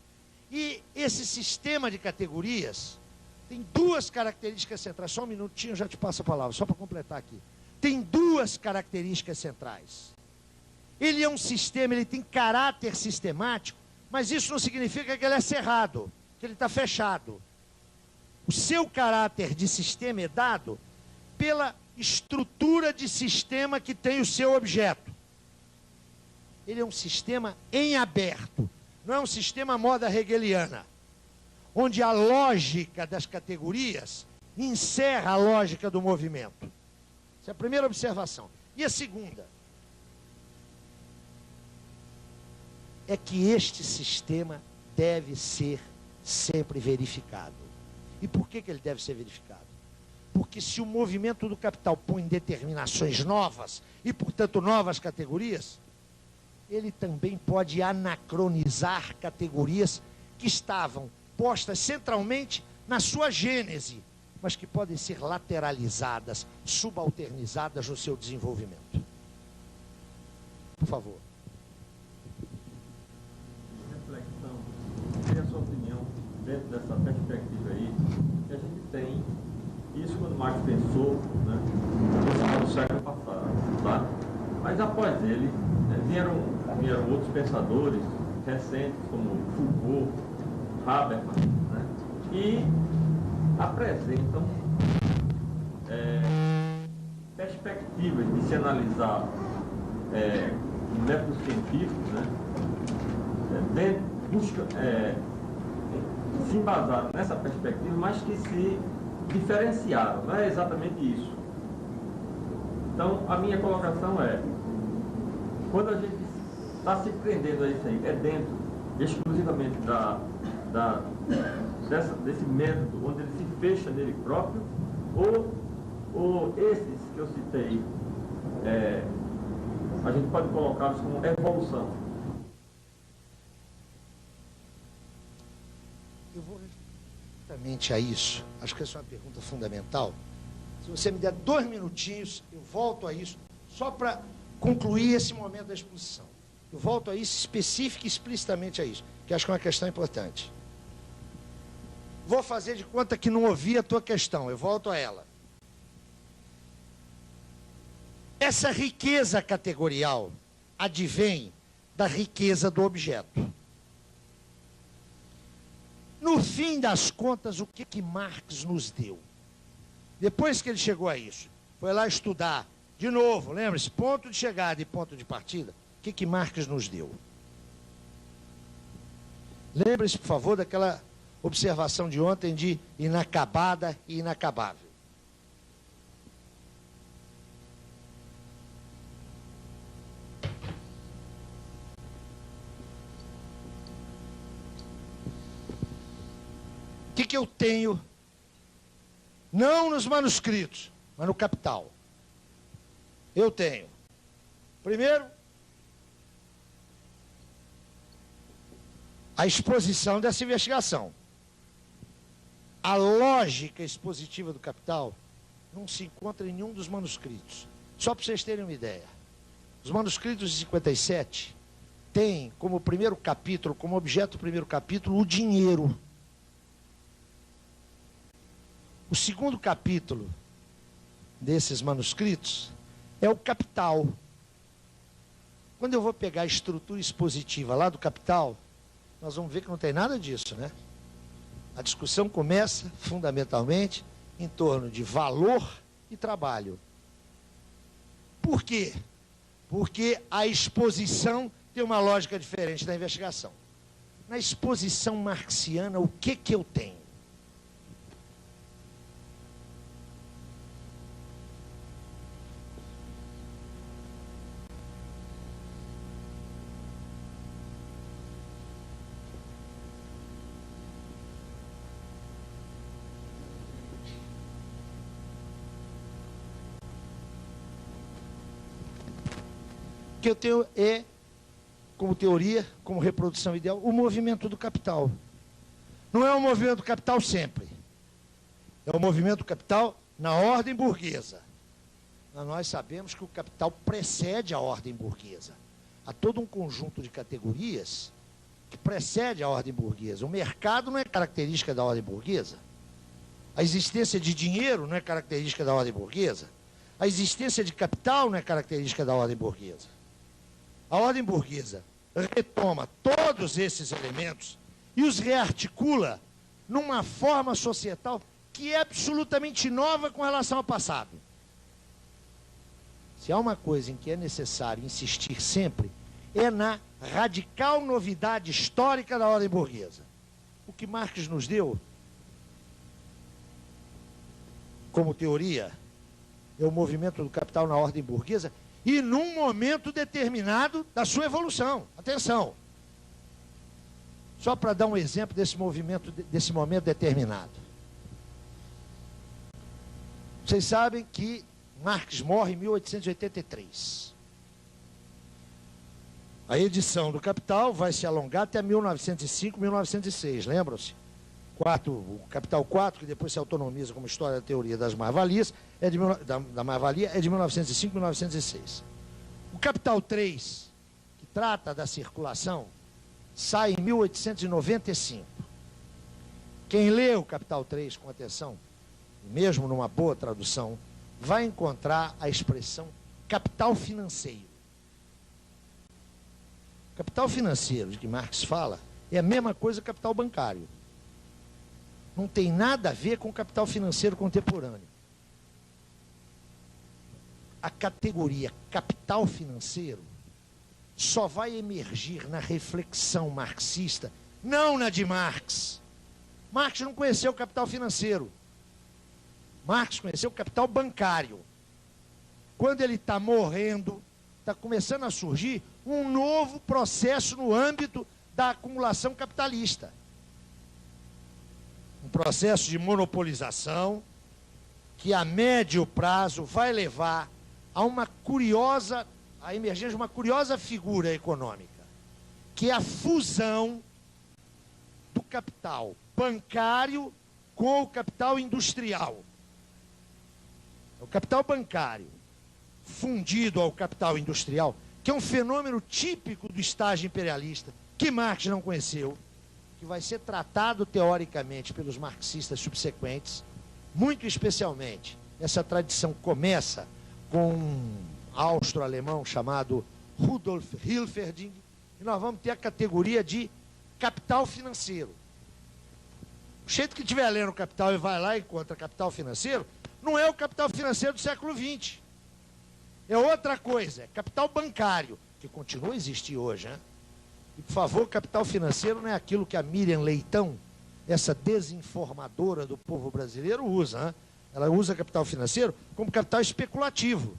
E esse sistema de categorias tem duas características centrais. Só um minutinho, eu já te passo a palavra, só para completar aqui. Tem duas características centrais. Ele é um sistema, ele tem caráter sistemático, mas isso não significa que ele é cerrado, que ele está fechado. O seu caráter de sistema é dado pela estrutura de sistema que tem o seu objeto. Ele é um sistema em aberto, não é um sistema à moda hegeliana, onde a lógica das categorias encerra a lógica do movimento. Essa é a primeira observação. E a segunda é que este sistema deve ser sempre verificado. E por que ele deve ser verificado? Porque se o movimento do capital põe determinações novas e, portanto, novas categorias, ele também pode anacronizar categorias que estavam postas centralmente na sua gênese, mas que podem ser lateralizadas, subalternizadas no seu desenvolvimento. Por favor. Reflexão, queria a sua opinião dentro dessa perspectiva aí, que a gente tem isso quando Marx pensou, né, no final do século passado, tá? Mas após ele, vieram outros pensadores recentes, como Foucault, Habermas, né, que apresentam perspectivas de se analisar métodos científicos, né, se embasaram nessa perspectiva, mas que se diferenciaram, não é exatamente isso. Então, a minha colocação é, quando a gente está se prendendo a isso aí, é dentro exclusivamente desse método, onde ele se fecha nele próprio, ou esses que eu citei, a gente pode colocá-los como evolução? Eu vou justamente a isso. Acho que essa é uma pergunta fundamental. Se você me der 2 minutinhos, eu volto a isso, só para concluir esse momento da exposição. Eu volto a isso, específico e explicitamente a isso, que acho que é uma questão importante. Vou fazer de conta que não ouvi a tua questão, eu volto a ela. Essa riqueza categorial advém da riqueza do objeto. No fim das contas, o que Marx nos deu? Depois que ele chegou a isso, foi lá estudar, de novo, lembra-se, ponto de chegada e ponto de partida, o que Marx nos deu? Lembre-se, por favor, daquela observação de ontem de inacabada e inacabável. O que eu tenho, não nos manuscritos, mas no Capital? Eu tenho, primeiro, a exposição dessa investigação. A lógica expositiva do Capital não se encontra em nenhum dos manuscritos. Só para vocês terem uma ideia. Os manuscritos de 57 têm como primeiro capítulo, como objeto do primeiro capítulo, o dinheiro. O segundo capítulo desses manuscritos é o Capital. Quando eu vou pegar a estrutura expositiva lá do Capital, nós vamos ver que não tem nada disso, né? A discussão começa, fundamentalmente, em torno de valor e trabalho. Por quê? Porque a exposição tem uma lógica diferente da investigação. Na exposição marxiana, o que eu tenho? Que eu tenho como teoria, como reprodução ideal, o movimento do capital. Não é o movimento do capital sempre. É o movimento do capital na ordem burguesa. Mas nós sabemos que o capital precede a ordem burguesa. Há todo um conjunto de categorias que precede a ordem burguesa. O mercado não é característica da ordem burguesa. A existência de dinheiro não é característica da ordem burguesa. A existência de capital não é característica da ordem burguesa. A ordem burguesa retoma todos esses elementos e os rearticula numa forma societal que é absolutamente nova com relação ao passado. Se há uma coisa em que é necessário insistir sempre, é na radical novidade histórica da ordem burguesa. O que Marx nos deu, como teoria, é o movimento do capital na ordem burguesa, e num momento determinado da sua evolução. Atenção. Só para dar um exemplo desse movimento, desse momento determinado. Vocês sabem que Marx morre em 1883. A edição do Capital vai se alongar até 1905, 1906, lembram-se? O Capital 4, que depois se autonomiza como História da Teoria das Mais-Valias, da mais-valia, é de 1905, 1906. O Capital 3, que trata da circulação, sai em 1895. Quem lê o Capital 3 com atenção, mesmo numa boa tradução, vai encontrar a expressão capital financeiro. Capital financeiro, de que Marx fala, é a mesma coisa que capital bancário. Não tem nada a ver com o capital financeiro contemporâneo. A categoria capital financeiro só vai emergir na reflexão marxista, não na de Marx. Marx não conheceu o capital financeiro. Marx conheceu o capital bancário. Quando ele está morrendo, está começando a surgir um novo processo no âmbito da acumulação capitalista. Um processo de monopolização que a médio prazo vai levar a a emergência de uma curiosa figura econômica, que é a fusão do capital bancário com o capital industrial. O capital bancário fundido ao capital industrial, que é um fenômeno típico do estágio imperialista, que Marx não conheceu, que vai ser tratado teoricamente pelos marxistas subsequentes, muito especialmente. Essa tradição começa com um austro-alemão chamado Rudolf Hilferding, e nós vamos ter a categoria de capital financeiro. O jeito que estiver lendo o Capital e vai lá e encontra capital financeiro, não é o capital financeiro do século XX. É outra coisa, é capital bancário, que continua a existir hoje, né? E, por favor, capital financeiro não é aquilo que a Miriam Leitão, essa desinformadora do povo brasileiro, usa, né? Ela usa capital financeiro como capital especulativo.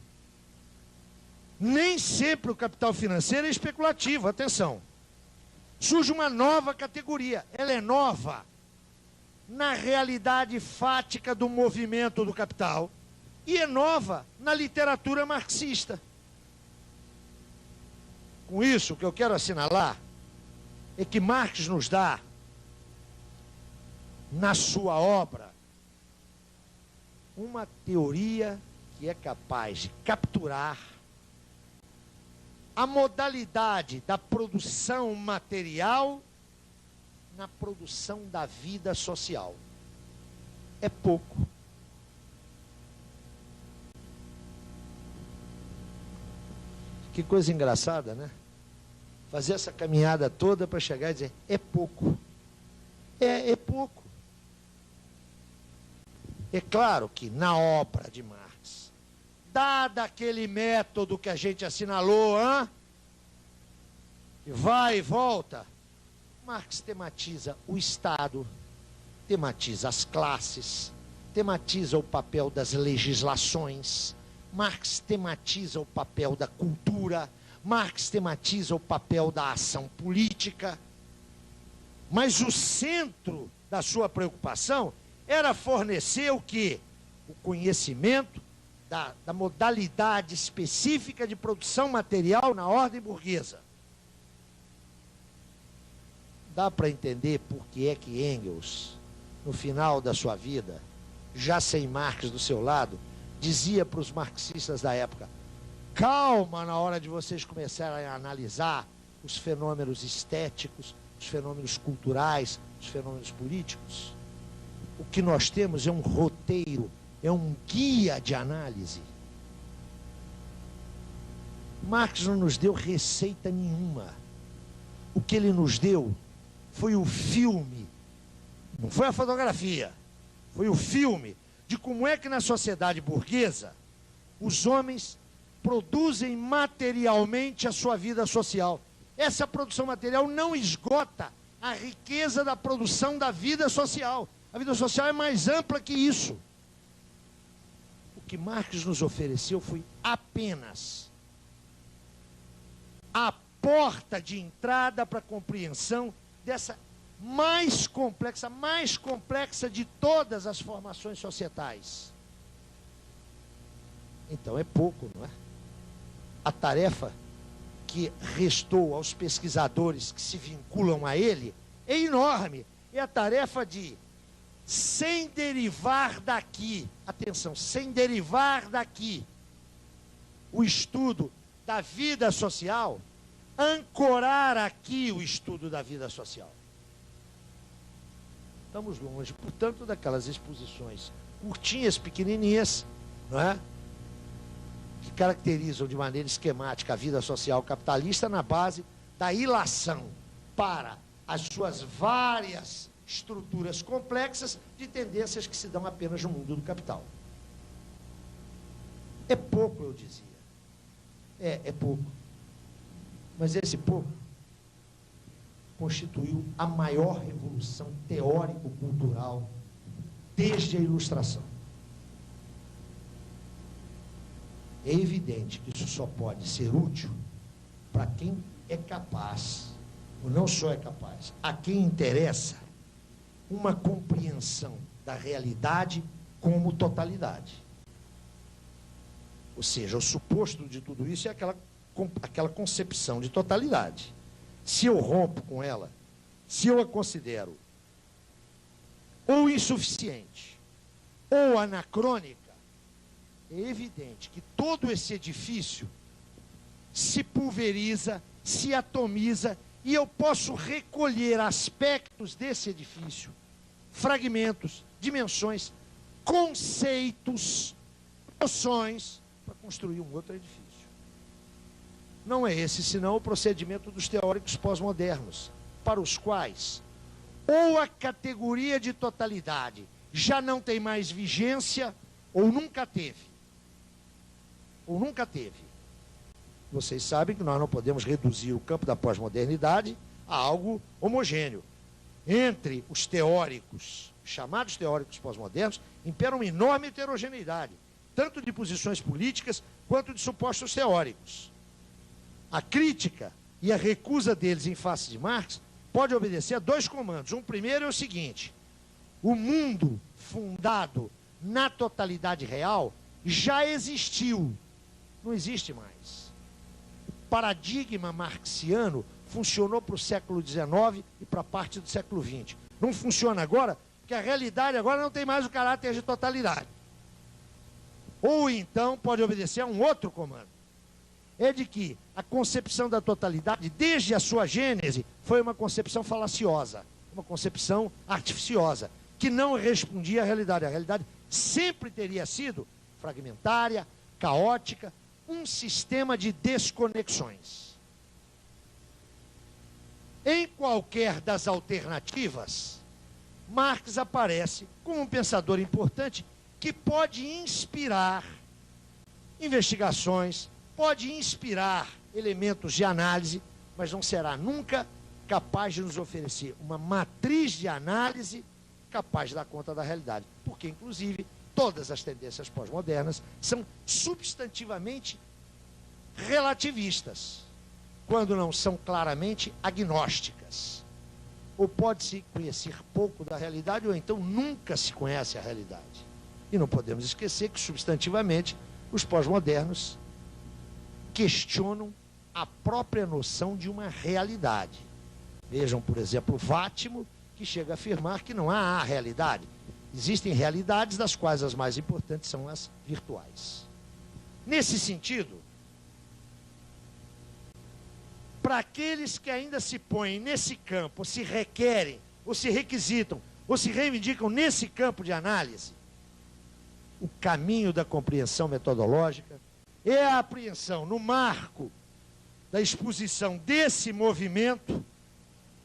Nem sempre o capital financeiro é especulativo, atenção. Surge uma nova categoria, ela é nova na realidade fática do movimento do capital e é nova na literatura marxista. Com isso, o que eu quero assinalar é que Marx nos dá, na sua obra, uma teoria que é capaz de capturar a modalidade da produção material na produção da vida social. É pouco. Que coisa engraçada, né? Fazer essa caminhada toda para chegar e dizer, é pouco. É pouco. É claro que na obra de Marx, dado aquele método que a gente assinalou, que vai e volta, Marx tematiza o Estado, tematiza as classes, tematiza o papel das legislações, Marx tematiza o papel da cultura, Marx tematiza o papel da ação política, mas o centro da sua preocupação era fornecer o quê? O conhecimento da modalidade específica de produção material na ordem burguesa. Dá para entender por que é que Engels, no final da sua vida, já sem Marx do seu lado, dizia para os marxistas da época, calma na hora de vocês começarem a analisar os fenômenos estéticos, os fenômenos culturais, os fenômenos políticos. O que nós temos é um roteiro, é um guia de análise. Marx não nos deu receita nenhuma. O que ele nos deu foi o filme, não foi a fotografia, foi o filme de como é que na sociedade burguesa os homens produzem materialmente a sua vida social. Essa produção material não esgota a riqueza da produção da vida social. A vida social é mais ampla que isso. O que Marx nos ofereceu foi apenas a porta de entrada para a compreensão dessa mais complexa de todas as formações societais. Então é pouco, não é? A tarefa que restou aos pesquisadores que se vinculam a ele é enorme. É a tarefa de, sem derivar daqui, atenção, sem derivar daqui o estudo da vida social, ancorar aqui o estudo da vida social. Estamos longe, portanto, daquelas exposições curtinhas, pequenininhas, não é? Que caracterizam de maneira esquemática a vida social capitalista na base da ilação para as suas várias estruturas complexas de tendências que se dão apenas no mundo do capital. É pouco, eu dizia. É pouco. Mas esse pouco constituiu a maior revolução teórico-cultural desde a Ilustração. É evidente que isso só pode ser útil para quem é capaz, ou não só é capaz, a quem interessa uma compreensão da realidade como totalidade. Ou seja, o suposto de tudo isso é aquela concepção de totalidade. Se eu rompo com ela, se eu a considero ou insuficiente, ou anacrônica, é evidente que todo esse edifício se pulveriza, se atomiza, e eu posso recolher aspectos desse edifício, fragmentos, dimensões, conceitos, noções, para construir um outro edifício. Não é esse, senão, o procedimento dos teóricos pós-modernos, para os quais ou a categoria de totalidade já não tem mais vigência, ou nunca teve. Ou nunca teve. Vocês sabem que nós não podemos reduzir o campo da pós-modernidade a algo homogêneo. Entre os teóricos, chamados teóricos pós-modernos, impera uma enorme heterogeneidade, tanto de posições políticas quanto de supostos teóricos. A crítica e a recusa deles em face de Marx pode obedecer a dois comandos. Um primeiro é o seguinte: o mundo fundado na totalidade real já existiu, não existe mais. O paradigma marxiano funcionou para o século XIX e para parte do século XX. Não funciona agora, porque a realidade agora não tem mais o caráter de totalidade. Ou então pode obedecer a um outro comando. É de que a concepção da totalidade, desde a sua gênese, foi uma concepção falaciosa, uma concepção artificiosa, que não respondia à realidade. A realidade sempre teria sido fragmentária, caótica, um sistema de desconexões. Em qualquer das alternativas, Marx aparece como um pensador importante que pode inspirar investigações, pode inspirar elementos de análise, mas não será nunca capaz de nos oferecer uma matriz de análise capaz de dar conta da realidade. Porque, inclusive, todas as tendências pós-modernas são substantivamente relativistas, quando não são claramente agnósticas. Ou pode-se conhecer pouco da realidade, ou então nunca se conhece a realidade. E não podemos esquecer que, substantivamente, os pós-modernos questionam a própria noção de uma realidade. Vejam, por exemplo, Vátimo, que chega a afirmar que não há a realidade. Existem realidades, das quais as mais importantes são as virtuais. Nesse sentido, para aqueles que ainda se põem nesse campo, ou se requerem, ou se requisitam, ou se reivindicam nesse campo de análise, o caminho da compreensão metodológica é a apreensão, no marco da exposição desse movimento,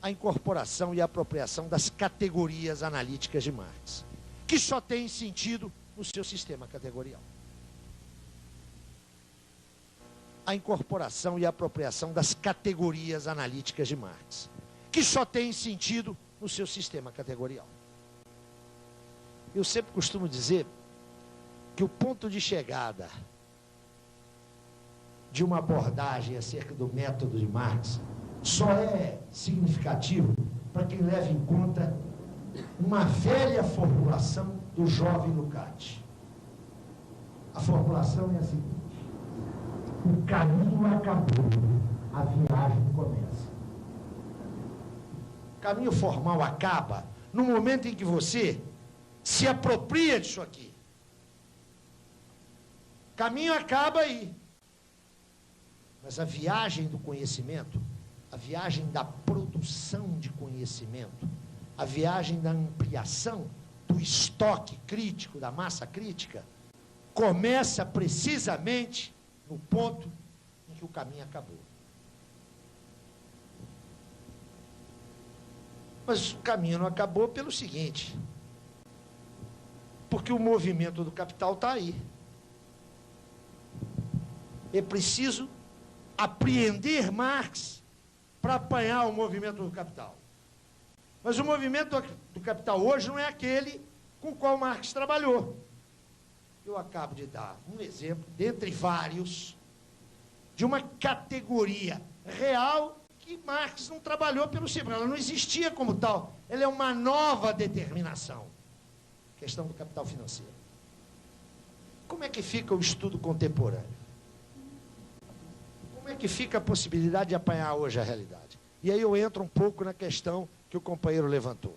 a incorporação e a apropriação das categorias analíticas de Marx, que só tem sentido no seu sistema categorial. A incorporação e a apropriação das categorias analíticas de Marx, que só tem sentido no seu sistema categorial. Eu sempre costumo dizer que o ponto de chegada de uma abordagem acerca do método de Marx só é significativo para quem leva em conta uma velha formulação do jovem Lukács. A formulação é a seguinte: o caminho acabou, a viagem começa. O caminho formal acaba no momento em que você se apropria disso aqui. O caminho acaba aí. Mas a viagem do conhecimento, a viagem da produção de conhecimento, a viagem da ampliação do estoque crítico, da massa crítica, começa precisamente no ponto em que o caminho acabou. Mas o caminho não acabou pelo seguinte: porque o movimento do capital está aí. É preciso apreender Marx para apanhar o movimento do capital. Mas o movimento do capital hoje não é aquele com o qual Marx trabalhou. eu acabo de dar um exemplo, dentre vários, de uma categoria real que Marx não trabalhou pelo simples, ela não existia como tal, ela é uma nova determinação. Questão do capital financeiro. Como é que fica o estudo contemporâneo? Como é que fica a possibilidade de apanhar hoje a realidade? E aí eu entro um pouco na questão que o companheiro levantou.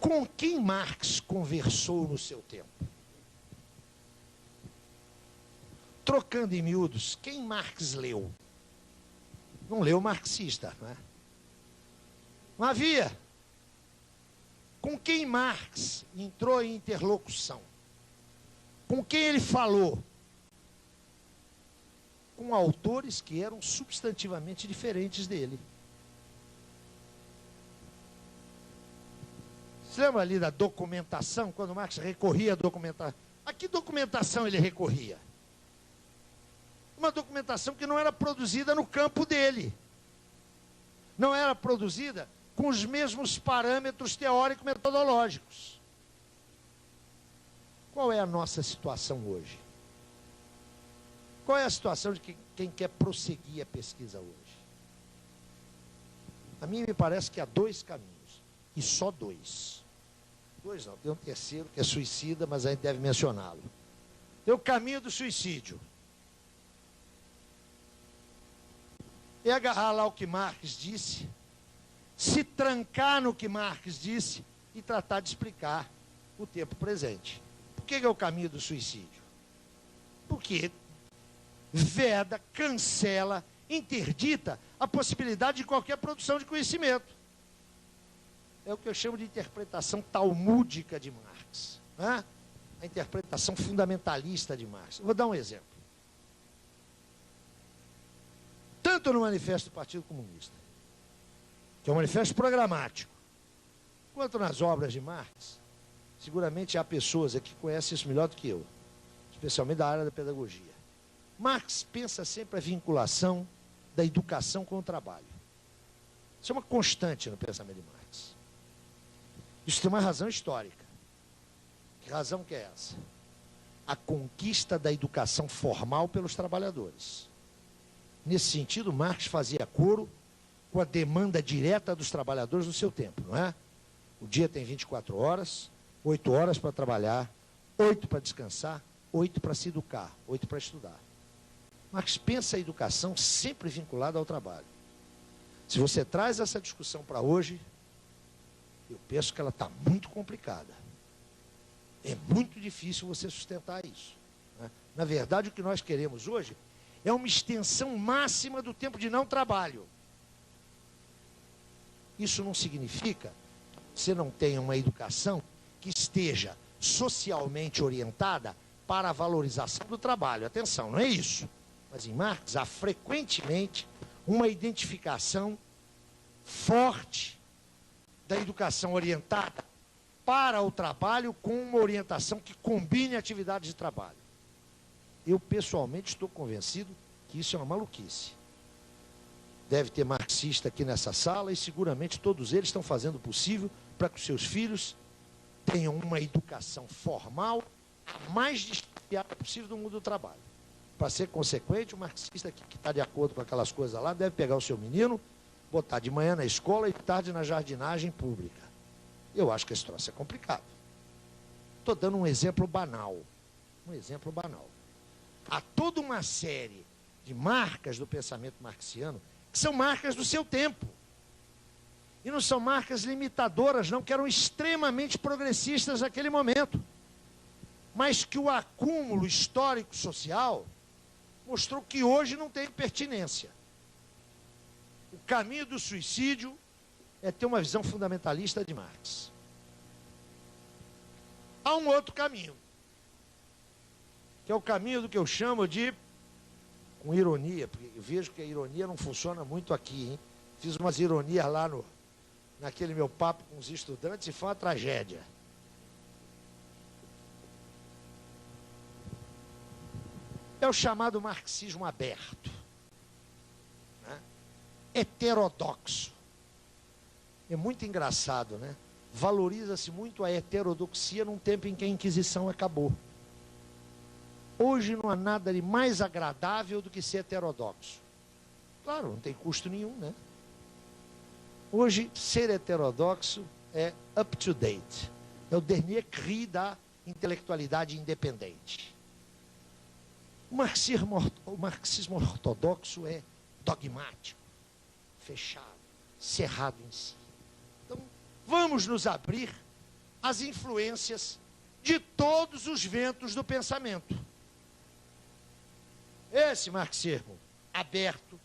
Com quem Marx conversou no seu tempo? Trocando em miúdos, quem Marx leu? Não leu marxista, não é? Não havia. Com quem Marx entrou em interlocução? Com quem ele falou? Com autores que eram substantivamente diferentes dele. Você lembra ali da documentação, quando Marx recorria à documentação? A que documentação ele recorria? Uma documentação que não era produzida no campo dele. Não era produzida com os mesmos parâmetros teórico-metodológicos. Qual é a nossa situação hoje? Qual é a situação de quem quer prosseguir a pesquisa hoje? A mim me parece que há dois caminhos, e só dois. Dois não, tem um terceiro que é suicida, mas a gente deve mencioná-lo. Tem o caminho do suicídio. É agarrar lá o que Marx disse, se trancar no que Marx disse e tratar de explicar o tempo presente. Por que é o caminho do suicídio? Porque veda, cancela, interdita a possibilidade de qualquer produção de conhecimento. É o que eu chamo de interpretação talmúdica de Marx, né? A interpretação fundamentalista de Marx. Vou dar um exemplo. Tanto no Manifesto do Partido Comunista, que é um manifesto programático, quanto nas obras de Marx, seguramente há pessoas aqui que conhecem isso melhor do que eu, especialmente da área da pedagogia. Marx pensa sempre a vinculação da educação com o trabalho. Isso é uma constante no pensamento de Marx. Isso tem uma razão histórica. Que razão que é essa? A conquista da educação formal pelos trabalhadores. Nesse sentido, Marx fazia coro com a demanda direta dos trabalhadores no seu tempo, não é? O dia tem 24 horas, 8 horas para trabalhar, 8 para descansar, 8 para se educar, 8 para estudar. Marx pensa a educação sempre vinculada ao trabalho. Se você traz essa discussão para hoje, eu penso que ela está muito complicada. É muito difícil você sustentar isso, né? Na verdade, o que nós queremos hoje é uma extensão máxima do tempo de não trabalho. Isso não significa que você não tenha uma educação que esteja socialmente orientada para a valorização do trabalho. Atenção, não é isso. Mas em Marx há frequentemente uma identificação forte da educação orientada para o trabalho com uma orientação que combine atividades de trabalho. Eu, pessoalmente, estou convencido que isso é uma maluquice. Deve ter marxista aqui nessa sala e seguramente todos eles estão fazendo o possível para que os seus filhos tenham uma educação formal a mais distanciada possível do mundo do trabalho. Para ser consequente, o marxista que está de acordo com aquelas coisas lá deve pegar o seu menino, botar de manhã na escola e de tarde na jardinagem pública. Eu acho que esse troço é complicado. Estou dando um exemplo banal. Um exemplo banal. Há toda uma série de marcas do pensamento marxiano que são marcas do seu tempo. E não são marcas limitadoras, não, que eram extremamente progressistas naquele momento. Mas que o acúmulo histórico-social mostrou que hoje não tem pertinência. O caminho do suicídio é ter uma visão fundamentalista de Marx. Há um outro caminho, que é o caminho do que eu chamo de, com ironia, porque eu vejo que a ironia não funciona muito aqui, hein? Fiz umas ironias lá naquele meu papo com os estudantes e foi uma tragédia. É o chamado marxismo aberto, né? heterodoxo. É muito engraçado, né? Valoriza-se muito a heterodoxia num tempo em que a Inquisição acabou. Hoje não há nada de mais agradável do que ser heterodoxo. Claro, não tem custo nenhum, né? Hoje, ser heterodoxo é up to date. É o dernier cri da intelectualidade independente. O marxismo ortodoxo é dogmático, fechado, cerrado em si. Então, vamos nos abrir às influências de todos os ventos do pensamento. Esse marxismo aberto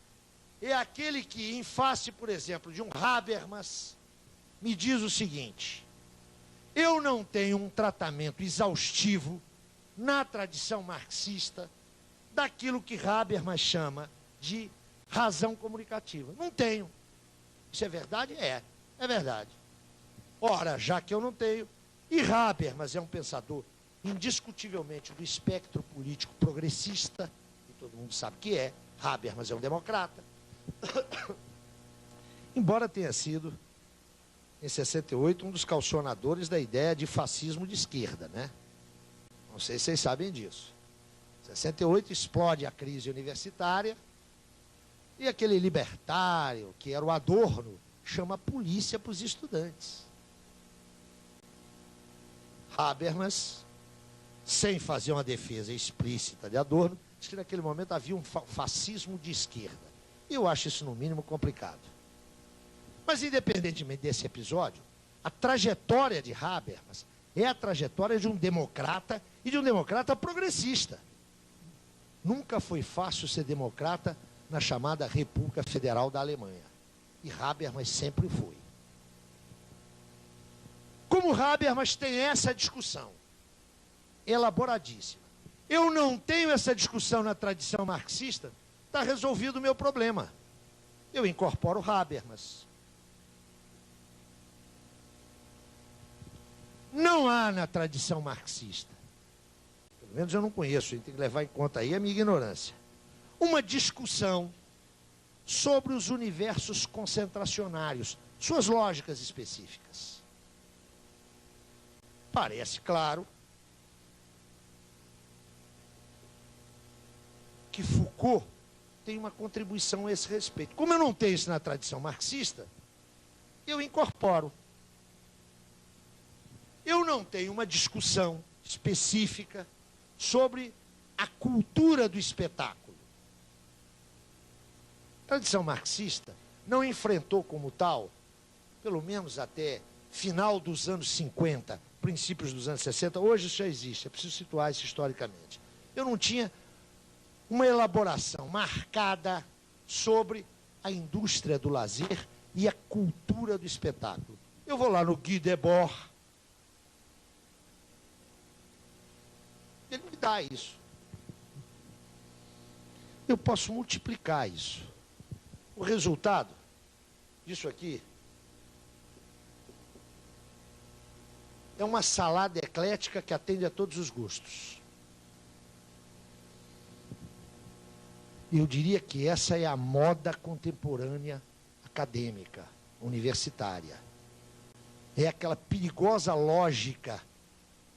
é aquele que, em face, por exemplo, de um Habermas, me diz o seguinte: eu não tenho um tratamento exaustivo na tradição marxista daquilo que Habermas chama de razão comunicativa. Não tenho. Isso é verdade? É verdade. Ora, já que eu não tenho, e Habermas é um pensador indiscutivelmente do espectro político progressista, que todo mundo sabe que é, Habermas é um democrata, embora tenha sido, em 68, um dos caucionadores da ideia de fascismo de esquerda, né? Não sei se vocês sabem disso. Em 68 explode a crise universitária e aquele libertário, que era o Adorno, chama a polícia para os estudantes. Habermas, sem fazer uma defesa explícita de Adorno, diz que naquele momento havia um fascismo de esquerda. Eu acho isso, no mínimo, complicado. Mas, independentemente desse episódio, a trajetória de Habermas é a trajetória de um democrata e de um democrata progressista. Nunca foi fácil ser democrata na chamada República Federal da Alemanha. E Habermas sempre foi. Como Habermas tem essa discussão elaboradíssima, eu não tenho essa discussão na tradição marxista, está resolvido o meu problema. Eu incorporo Habermas. Não há na tradição marxista, pelo menos eu não conheço, a gente tem que levar em conta aí a minha ignorância, uma discussão sobre os universos concentracionários, suas lógicas específicas. Parece claro que Foucault tem uma contribuição a esse respeito. Como eu não tenho isso na tradição marxista, eu incorporo. Eu não tenho uma discussão específica sobre a cultura do espetáculo. A tradição marxista não enfrentou como tal, pelo menos até final dos anos 50, princípios dos anos 60, hoje isso já existe, é preciso situar isso historicamente. Eu não tinha uma elaboração marcada sobre a indústria do lazer e a cultura do espetáculo. Eu vou lá no Guy Debord, ele me dá isso. Eu posso multiplicar isso. O resultado disso aqui é uma salada eclética que atende a todos os gostos. Eu diria que essa é a moda contemporânea acadêmica, universitária. É aquela perigosa lógica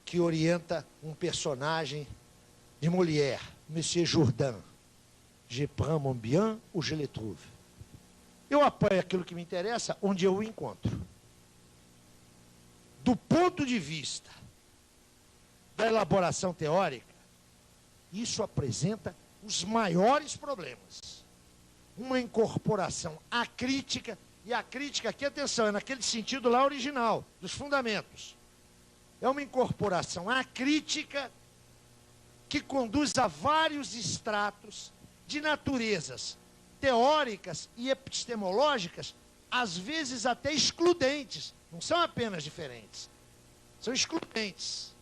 que orienta um personagem de Molière, Monsieur Jourdain. Je prends mon bien ou je le trouve. Eu apoio aquilo que me interessa onde eu o encontro. Do ponto de vista da elaboração teórica, isso apresenta os maiores problemas. Uma incorporação acrítica, e a crítica aqui, atenção, é naquele sentido lá original, dos fundamentos. É uma incorporação acrítica que conduz a vários estratos de naturezas teóricas e epistemológicas, às vezes até excludentes. Não são apenas diferentes, são excludentes.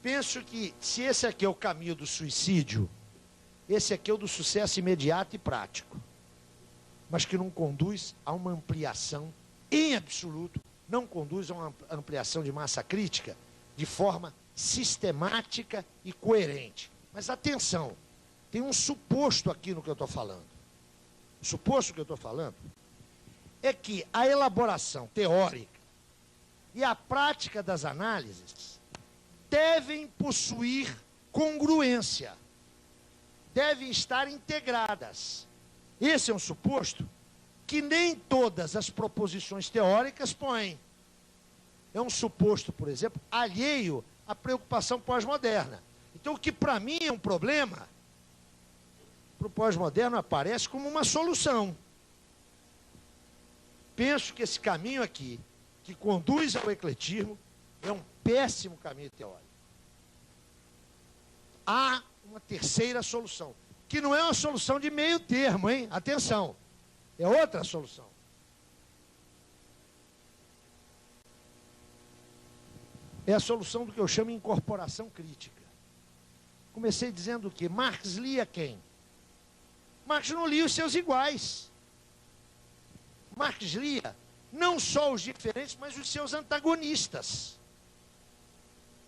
Penso que, se esse aqui é o caminho do suicídio, esse aqui é o do sucesso imediato e prático, mas que não conduz a uma ampliação, em absoluto, não conduz a uma ampliação de massa crítica de forma sistemática e coerente. Mas atenção, tem um suposto aqui no que eu estou falando. O suposto que eu estou falando é que a elaboração teórica e a prática das análises devem possuir congruência, devem estar integradas. Esse é um suposto que nem todas as proposições teóricas põem. É um suposto, por exemplo, alheio à preocupação pós-moderna. Então, o que para mim é um problema, para o pós-moderno aparece como uma solução. Penso que esse caminho aqui, que conduz ao ecletismo, é um péssimo caminho teórico. Há uma terceira solução, que não é uma solução de meio termo, hein? Atenção, é outra solução. É a solução do que eu chamo de incorporação crítica. Comecei dizendo que Marx lia quem? Marx não lia os seus iguais. Marx lia não só os diferentes, mas os seus antagonistas.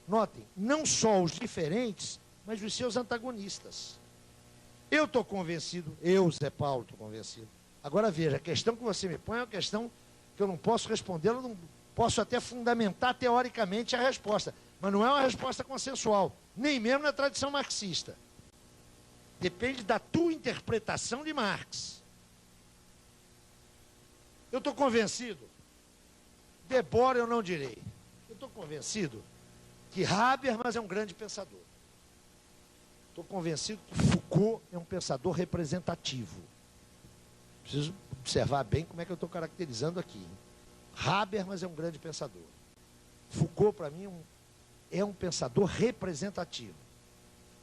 Notem, não só os diferentes, mas os seus antagonistas. Eu estou convencido, eu, Zé Paulo, estou convencido. Agora veja, a questão que você me põe é uma questão que eu não posso responder, eu não posso até fundamentar teoricamente a resposta, mas não é uma resposta consensual, nem mesmo na tradição marxista. Depende da tua interpretação de Marx. Eu estou convencido, Debord eu não direi, eu estou convencido que Habermas é um grande pensador. Estou convencido que Foucault é um pensador representativo. Preciso observar bem como é que eu estou caracterizando aqui. Habermas é um grande pensador. Foucault, para mim, é um pensador representativo.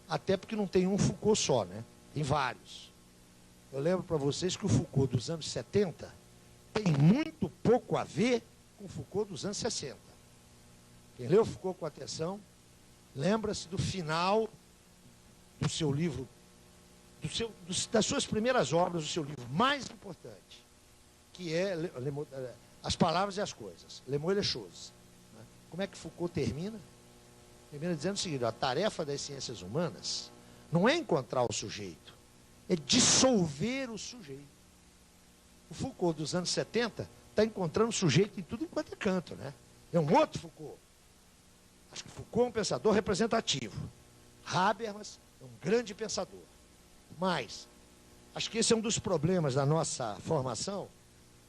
Até porque não tem um Foucault só, né? Tem vários. Eu lembro para vocês que o Foucault dos anos 70 tem muito pouco a ver com o Foucault dos anos 60. Quem leu Foucault com atenção, lembra-se do final do seu livro, das suas primeiras obras, do seu livro mais importante, que é As Palavras e as Coisas, Le Mots et les Choses. Como é que Foucault termina? Termina dizendo o seguinte: a tarefa das ciências humanas não é encontrar o sujeito, é dissolver o sujeito. O Foucault dos anos 70 está encontrando sujeito em tudo enquanto é canto, né? É um outro Foucault. Acho que Foucault é um pensador representativo. Habermas é um grande pensador. Mas, acho que esse é um dos problemas da nossa formação.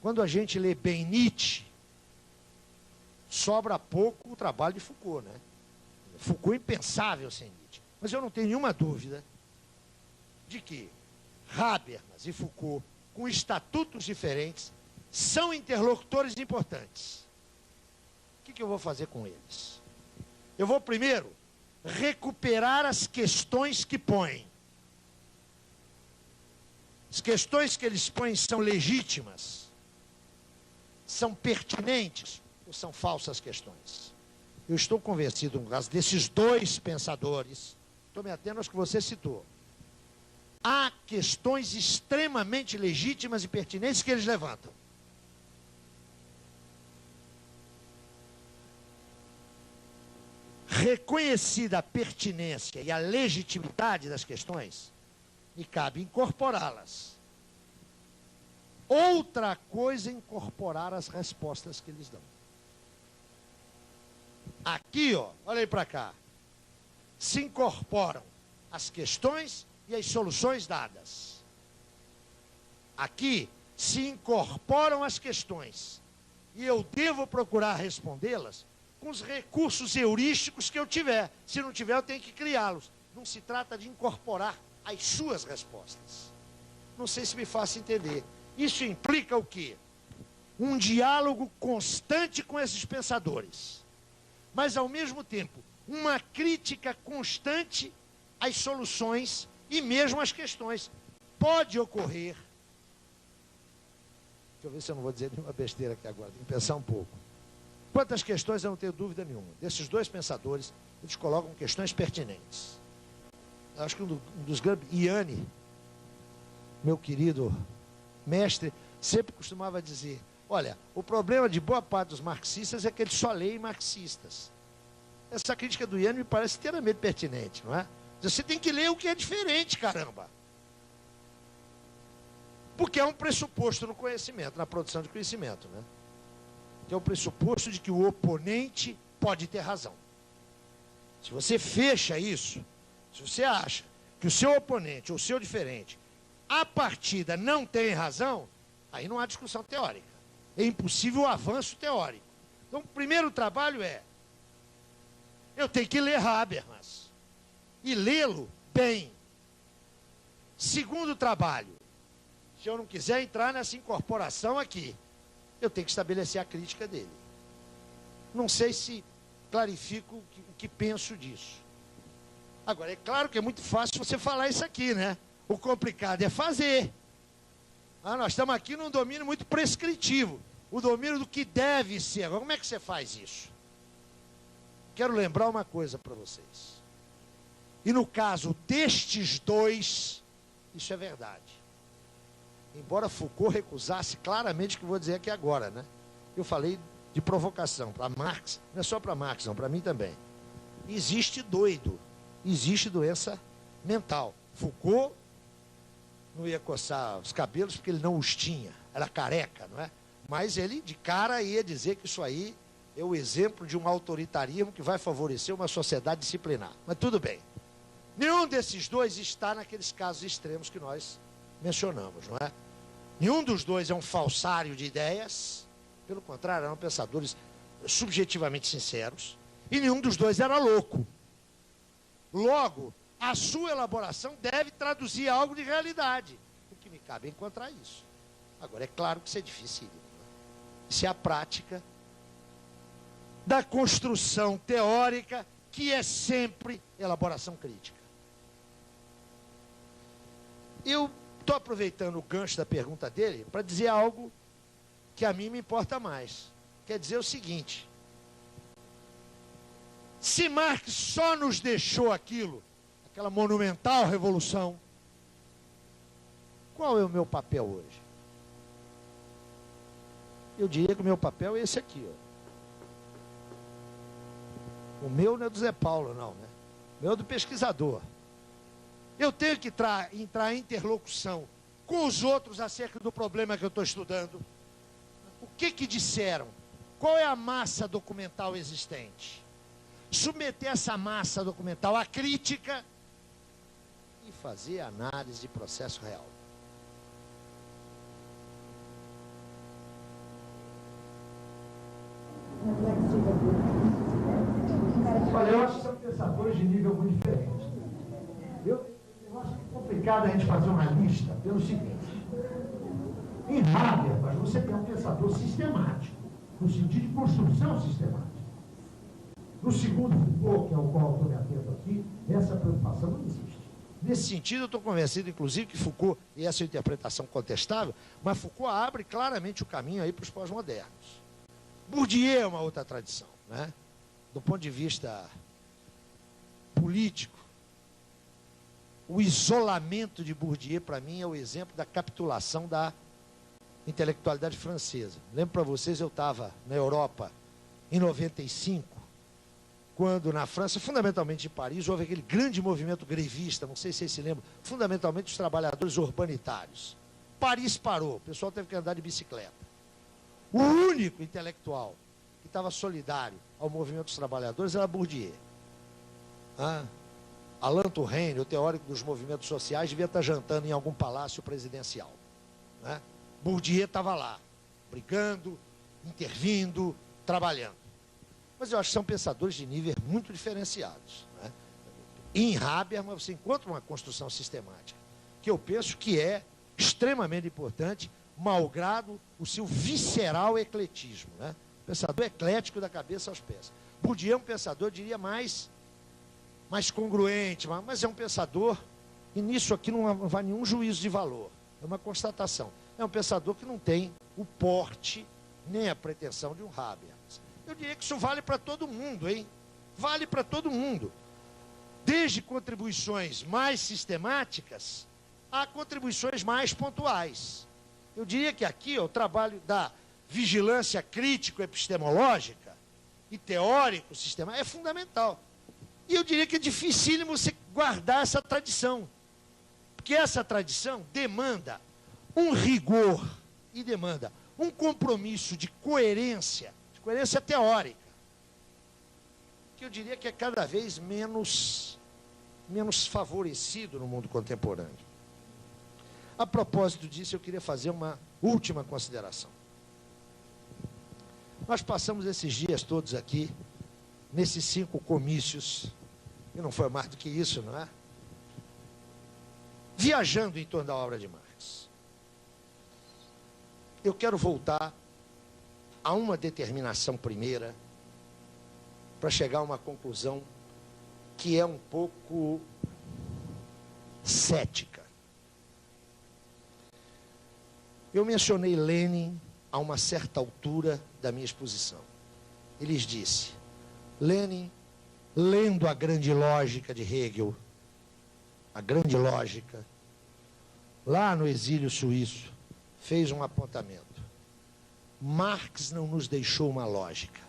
Quando a gente lê bem Nietzsche, sobra pouco o trabalho de Foucault, né? Foucault é impensável sem Nietzsche. Mas eu não tenho nenhuma dúvida de que Habermas e Foucault, com estatutos diferentes, são interlocutores importantes. O que eu vou fazer com eles? Eu vou primeiro recuperar as questões que põem. As questões que eles põem são legítimas, são pertinentes ou são falsas questões? Eu estou convencido, no caso desses dois pensadores, estou me atendo aos que você citou, há questões extremamente legítimas e pertinentes que eles levantam. Reconhecida a pertinência e a legitimidade das questões, me cabe incorporá-las. Outra coisa é incorporar as respostas que eles dão. Aqui, ó, olha aí para cá, se incorporam as questões e as soluções dadas. Aqui se incorporam as questões e eu devo procurar respondê-las com os recursos heurísticos que eu tiver. Se não tiver, eu tenho que criá-los. Não se trata de incorporar as suas respostas. Não sei se me faço entender. Isso implica o quê? Um diálogo constante com esses pensadores, mas, ao mesmo tempo, uma crítica constante às soluções e mesmo às questões. Pode ocorrer... Deixa eu ver se eu não vou dizer nenhuma besteira aqui agora, tem que pensar um pouco. Quantas questões, eu não tenho dúvida nenhuma. Desses dois pensadores, eles colocam questões pertinentes. Eu acho que um dos grandes... Iane, meu querido mestre, sempre costumava dizer, olha, o problema de boa parte dos marxistas é que eles só leem marxistas. Essa crítica do Iane me parece inteiramente pertinente, não é? Você tem que ler o que é diferente, caramba. Porque é um pressuposto no conhecimento, na produção de conhecimento, né? Que é o pressuposto de que o oponente pode ter razão. Se você fecha isso, se você acha que o seu oponente ou o seu diferente, a partida não tem razão, aí não há discussão teórica. É impossível o avanço teórico. Então, o primeiro trabalho é, eu tenho que ler Habermas e lê-lo bem. Segundo trabalho, se eu não quiser entrar nessa incorporação aqui, eu tenho que estabelecer a crítica dele. Não sei se clarifico o que penso disso. Agora, é claro que é muito fácil você falar isso aqui, né? O complicado é fazer. Nós estamos aqui num domínio muito prescritivo. O domínio do que deve ser. Agora, como é que você faz isso? Quero lembrar uma coisa para vocês. E no caso destes dois, isso é verdade. Embora Foucault recusasse claramente o que vou dizer aqui agora, né? Eu falei de provocação para Marx, não é só para Marx, não, para mim também. Existe doido, existe doença mental. Foucault não ia coçar os cabelos porque ele não os tinha, era careca, não é? Mas ele de cara ia dizer que isso aí é o exemplo de um autoritarismo que vai favorecer uma sociedade disciplinar. Mas tudo bem. Nenhum desses dois está naqueles casos extremos que nós mencionamos, não é? Nenhum dos dois é um falsário de ideias, pelo contrário, eram pensadores subjetivamente sinceros, e nenhum dos dois era louco. Logo, a sua elaboração deve traduzir algo de realidade. O que me cabe é encontrar isso. Agora, é claro que isso é difícil. Isso é a prática da construção teórica, que é sempre elaboração crítica. Eu estou aproveitando o gancho da pergunta dele para dizer algo que a mim me importa mais. Quer dizer o seguinte: se Marx só nos deixou aquilo, aquela monumental revolução, qual é o meu papel hoje? Eu diria que o meu papel é esse aqui, ó. O meu não é do Zé Paulo, não, né? O meu é do pesquisador. Eu tenho que entrar em interlocução com os outros acerca do problema que eu estou estudando. O que disseram? Qual é a massa documental existente? Submeter essa massa documental à crítica e fazer análise de processo real. Olha, eu acho que são pensadores de nível muito diferente. Eu acho que é complicado a gente fazer uma lista pelo seguinte: em Habermas você tem um pensador sistemático, no sentido de construção sistemática. No segundo Foucault, que é o qual eu estou me atento aqui, essa preocupação não existe. Nesse sentido, eu estou convencido, inclusive, que Foucault, e essa é a interpretação contestável, mas Foucault abre claramente o caminho aí para os pós-modernos. Bourdieu é uma outra tradição, né? Do ponto de vista político, o isolamento de Bourdieu, para mim, é o exemplo da capitulação da intelectualidade francesa. Lembro para vocês, eu estava na Europa em 95, quando na França, fundamentalmente em Paris, houve aquele grande movimento grevista, não sei se vocês se lembram, fundamentalmente os trabalhadores urbanitários. Paris parou, o pessoal teve que andar de bicicleta. O único intelectual que estava solidário ao movimento dos trabalhadores era Bourdieu. Alain Touraine, o teórico dos movimentos sociais, devia estar jantando em algum palácio presidencial, né? Bourdieu estava lá, brigando, intervindo, trabalhando. Mas eu acho que são pensadores de nível muito diferenciados, né? Em Habermas você encontra uma construção sistemática, que eu penso que é extremamente importante, malgrado o seu visceral ecletismo, né? Pensador eclético da cabeça aos pés. Bourdieu é um pensador, eu diria, mais congruente, mas é um pensador, e nisso aqui não vai nenhum juízo de valor, é uma constatação. É um pensador que não tem o porte, nem a pretensão de um Habermas. Eu diria que isso vale para todo mundo, hein? Vale para todo mundo. Desde contribuições mais sistemáticas a contribuições mais pontuais. Eu diria que aqui ó, o trabalho da vigilância crítico-epistemológica e teórico-sistemática é fundamental. E eu diria que é dificílimo você guardar essa tradição. Porque essa tradição demanda um rigor e demanda um compromisso de coerência teórica, que eu diria que é cada vez menos favorecido no mundo contemporâneo. A propósito disso, eu queria fazer uma última consideração. Nós passamos esses dias todos aqui, nesses 5 comícios, e não foi mais do que isso, não é? Viajando em torno da obra de Marx. Eu quero voltar a uma determinação primeira, para chegar a uma conclusão que é um pouco cética. Eu mencionei Lenin a uma certa altura da minha exposição. Ele lhes disse, Lenin, lendo a grande lógica de Hegel, a grande lógica, lá no exílio suíço, fez um apontamento. Marx não nos deixou uma lógica.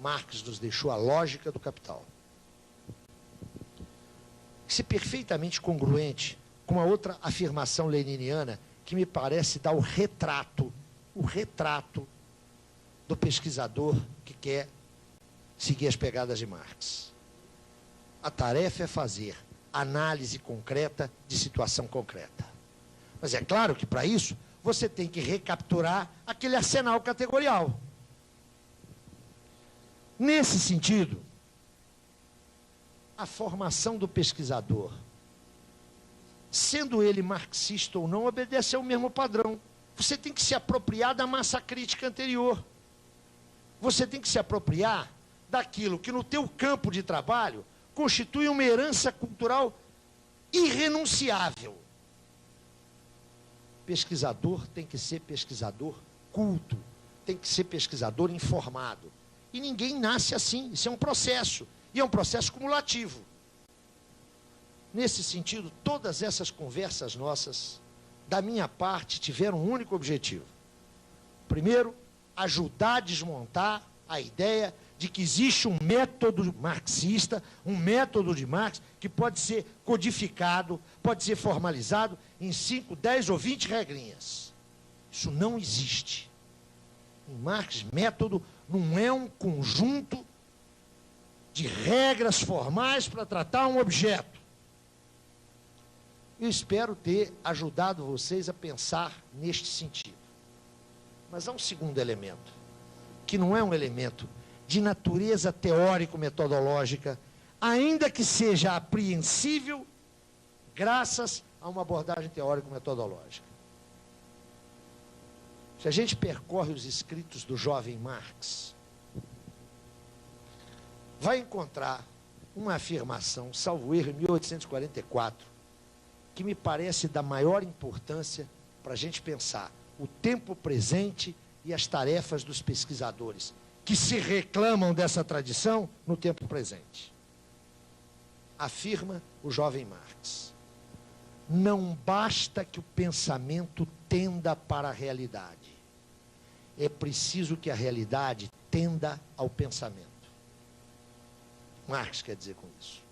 Marx nos deixou a lógica do capital. Isso é perfeitamente congruente com uma outra afirmação leniniana que me parece dar o retrato do pesquisador que quer seguir as pegadas de Marx. A tarefa é fazer análise concreta de situação concreta. Mas é claro que para isso você tem que recapturar aquele arsenal categorial. Nesse sentido, a formação do pesquisador, sendo ele marxista ou não, obedece ao mesmo padrão. Você tem que se apropriar da massa crítica anterior. Você tem que se apropriar daquilo que no teu campo de trabalho constitui uma herança cultural irrenunciável. Pesquisador tem que ser pesquisador culto, tem que ser pesquisador informado. E ninguém nasce assim, isso é um processo, e é um processo cumulativo. Nesse sentido, todas essas conversas nossas, da minha parte, tiveram um único objetivo. Primeiro, ajudar a desmontar a ideia de que existe um método marxista, um método de Marx, que pode ser codificado, pode ser formalizado em 5, 10 ou 20 regrinhas. Isso não existe. Em Marx, método não é um conjunto de regras formais para tratar um objeto. Eu espero ter ajudado vocês a pensar neste sentido. Mas há um segundo elemento, que não é um elemento de natureza teórico-metodológica, ainda que seja apreensível, graças a uma abordagem teórico-metodológica. Se a gente percorre os escritos do jovem Marx, vai encontrar uma afirmação, salvo erro, em 1844, que me parece da maior importância para a gente pensar o tempo presente e as tarefas dos pesquisadores, que se reclamam dessa tradição no tempo presente. Afirma o jovem Marx: não basta que o pensamento tenda para a realidade, é preciso que a realidade tenda ao pensamento. Marx quer dizer com isso.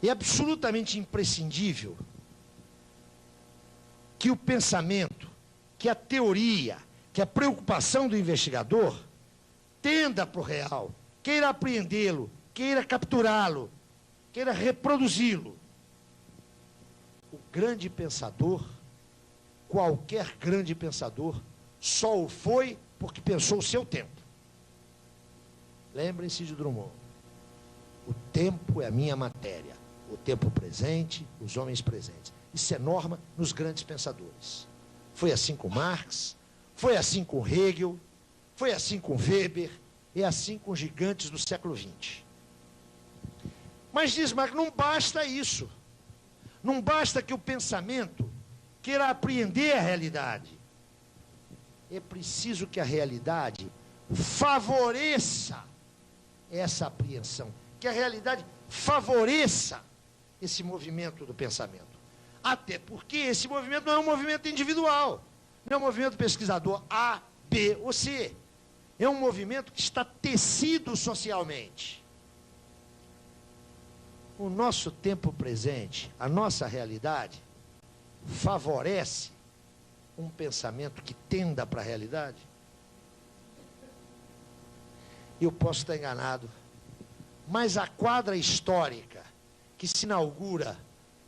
É absolutamente imprescindível que o pensamento, que a teoria, que a preocupação do investigador tenda para o real, queira apreendê-lo, queira capturá-lo, queira reproduzi-lo. O grande pensador, qualquer grande pensador, só o foi porque pensou o seu tempo. Lembrem-se de Drummond. O tempo é a minha matéria. O tempo presente, os homens presentes. Isso é norma nos grandes pensadores. Foi assim com Marx, foi assim com Hegel, foi assim com Weber, é assim com gigantes do século XX. Mas diz Marx, não basta isso. Não basta que o pensamento queira apreender a realidade. É preciso que a realidade favoreça essa apreensão, que a realidade favoreça esse movimento do pensamento. Até porque esse movimento não é um movimento individual, não é um movimento pesquisador A, B ou C. É um movimento que está tecido socialmente. O nosso tempo presente, a nossa realidade, favorece um pensamento que tenda para a realidade? Eu posso estar enganado, mas a quadra histórica que se inaugura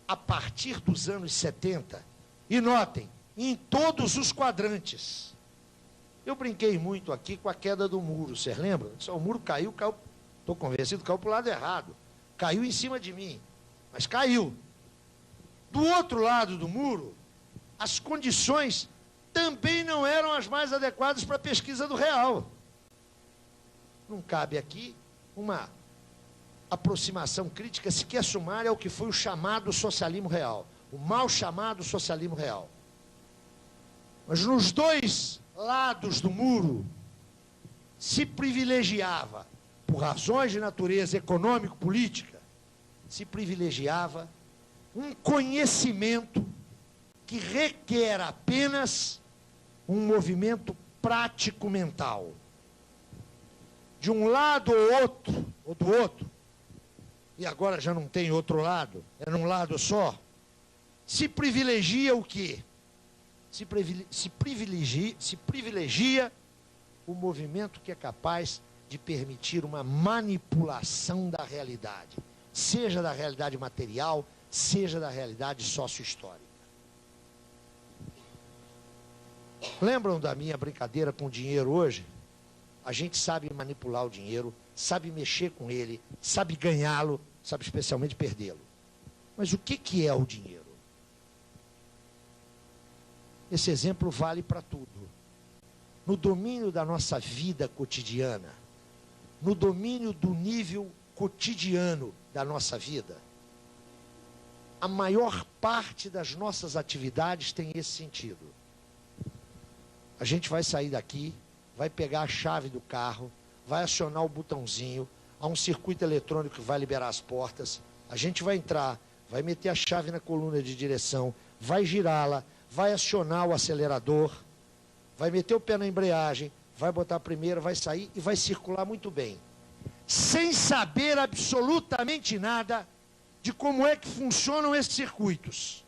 a partir dos anos 70, e notem, em todos os quadrantes. Eu brinquei muito aqui com a queda do muro, vocês lembram? Só o muro caiu, estou convencido, caiu para o lado errado. Caiu em cima de mim, mas caiu. Do outro lado do muro, as condições também não eram as mais adequadas para a pesquisa do real. Não cabe aqui uma aproximação crítica sequer sumária ao que foi o chamado socialismo real, o mal chamado socialismo real. Mas nos dois lados do muro se privilegiava, por razões de natureza econômico-política, se privilegiava um conhecimento que requer apenas um movimento prático mental. De um lado ou do outro, e agora já não tem outro lado, é num lado só, se privilegia o quê? Se privilegia o movimento que é capaz de permitir uma manipulação da realidade, seja da realidade material, seja da realidade sócio-histórica. Lembram da minha brincadeira com o dinheiro hoje? A gente sabe manipular o dinheiro, sabe mexer com ele, sabe ganhá-lo, sabe especialmente perdê-lo. Mas o que é o dinheiro? Esse exemplo vale para tudo. No domínio da nossa vida cotidiana, no domínio do nível cotidiano da nossa vida, a maior parte das nossas atividades tem esse sentido. A gente vai sair daqui, vai pegar a chave do carro, vai acionar o botãozinho, há um circuito eletrônico que vai liberar as portas, a gente vai entrar, vai meter a chave na coluna de direção, vai girá-la, vai acionar o acelerador, vai meter o pé na embreagem, vai botar a primeira, vai sair e vai circular muito bem. Sem saber absolutamente nada de como é que funcionam esses circuitos.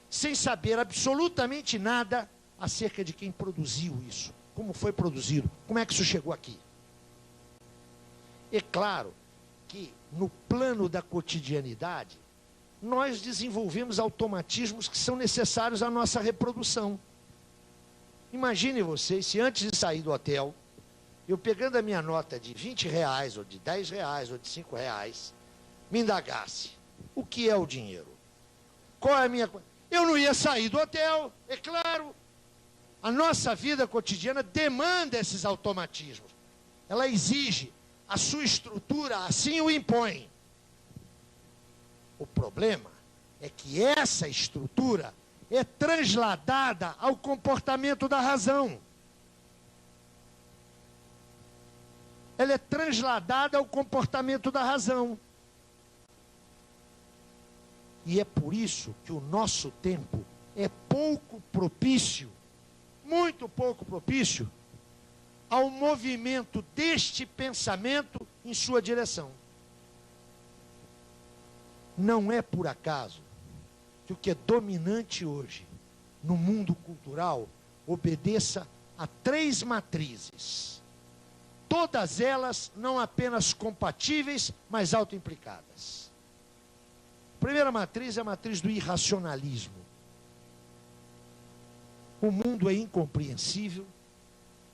Sem saber absolutamente nada acerca de quem produziu isso, como foi produzido, como é que isso chegou aqui. É claro que no plano da cotidianidade, nós desenvolvemos automatismos que são necessários à nossa reprodução. Imagine vocês, se antes de sair do hotel, eu pegando a minha nota de R$20, ou de R$10, ou de R$5, me indagasse, o que é o dinheiro? Qual é a minha... Eu não ia sair do hotel, é claro. A nossa vida cotidiana demanda esses automatismos. Ela exige, a sua estrutura assim o impõe. O problema é que essa estrutura é transladada ao comportamento da razão. Ela é transladada ao comportamento da razão. E é por isso que o nosso tempo é pouco propício, muito pouco propício, ao movimento deste pensamento em sua direção. Não é por acaso que o que é dominante hoje no mundo cultural obedeça a 3 matrizes. Todas elas não apenas compatíveis, mas autoimplicadas. A primeira matriz é a matriz do irracionalismo. O mundo é incompreensível,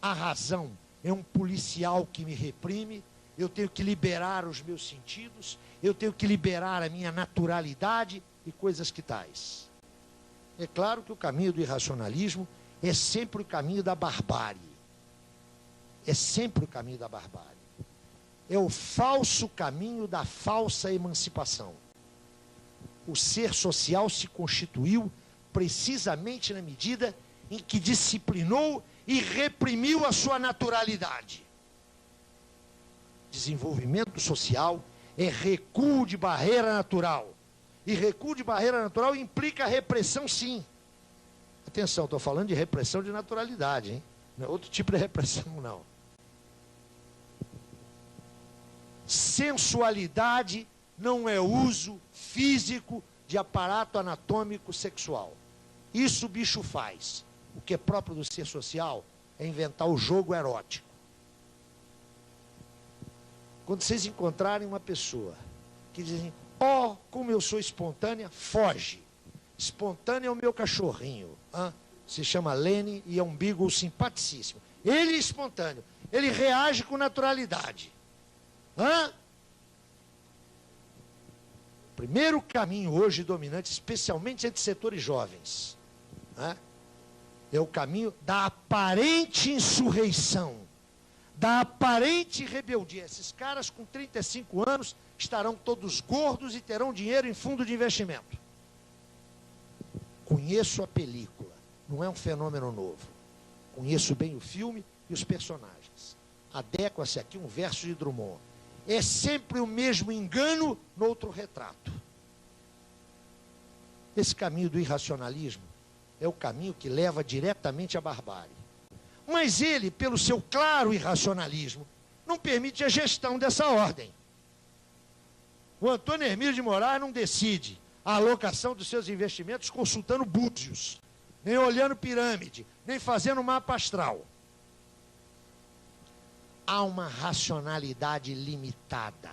a razão é um policial que me reprime, eu tenho que liberar os meus sentidos, eu tenho que liberar a minha naturalidade e coisas que tais. É claro que o caminho do irracionalismo é sempre o caminho da barbárie. É sempre o caminho da barbárie. É o falso caminho da falsa emancipação. O ser social se constituiu precisamente na medida em que disciplinou e reprimiu a sua naturalidade. Desenvolvimento social é recuo de barreira natural. E recuo de barreira natural implica repressão, sim. Atenção, estou falando de repressão de naturalidade, hein? Não é outro tipo de repressão, não. Sensualidade não é uso físico de aparato anatômico sexual. Isso o bicho faz. O que é próprio do ser social é inventar o jogo erótico. Quando vocês encontrarem uma pessoa que dizem, ó, como eu sou espontânea, foge. Espontânea é o meu cachorrinho. Se chama Lene e é um beagle simpaticíssimo. Ele é espontâneo. Ele reage com naturalidade. O primeiro caminho hoje dominante, especialmente entre setores jovens, é o caminho da aparente insurreição, da aparente rebeldia. Esses caras com 35 anos estarão todos gordos e terão dinheiro em fundo de investimento. Conheço a película, não é um fenômeno novo. Conheço bem o filme e os personagens. Adequa-se aqui um verso de Drummond. É sempre o mesmo engano no outro retrato. Esse caminho do irracionalismo é o caminho que leva diretamente à barbárie. Mas ele, pelo seu claro irracionalismo, não permite a gestão dessa ordem. O Antônio Hermílio de Moraes não decide a alocação dos seus investimentos consultando búzios, nem olhando pirâmide, nem fazendo mapa astral. Há uma racionalidade limitada,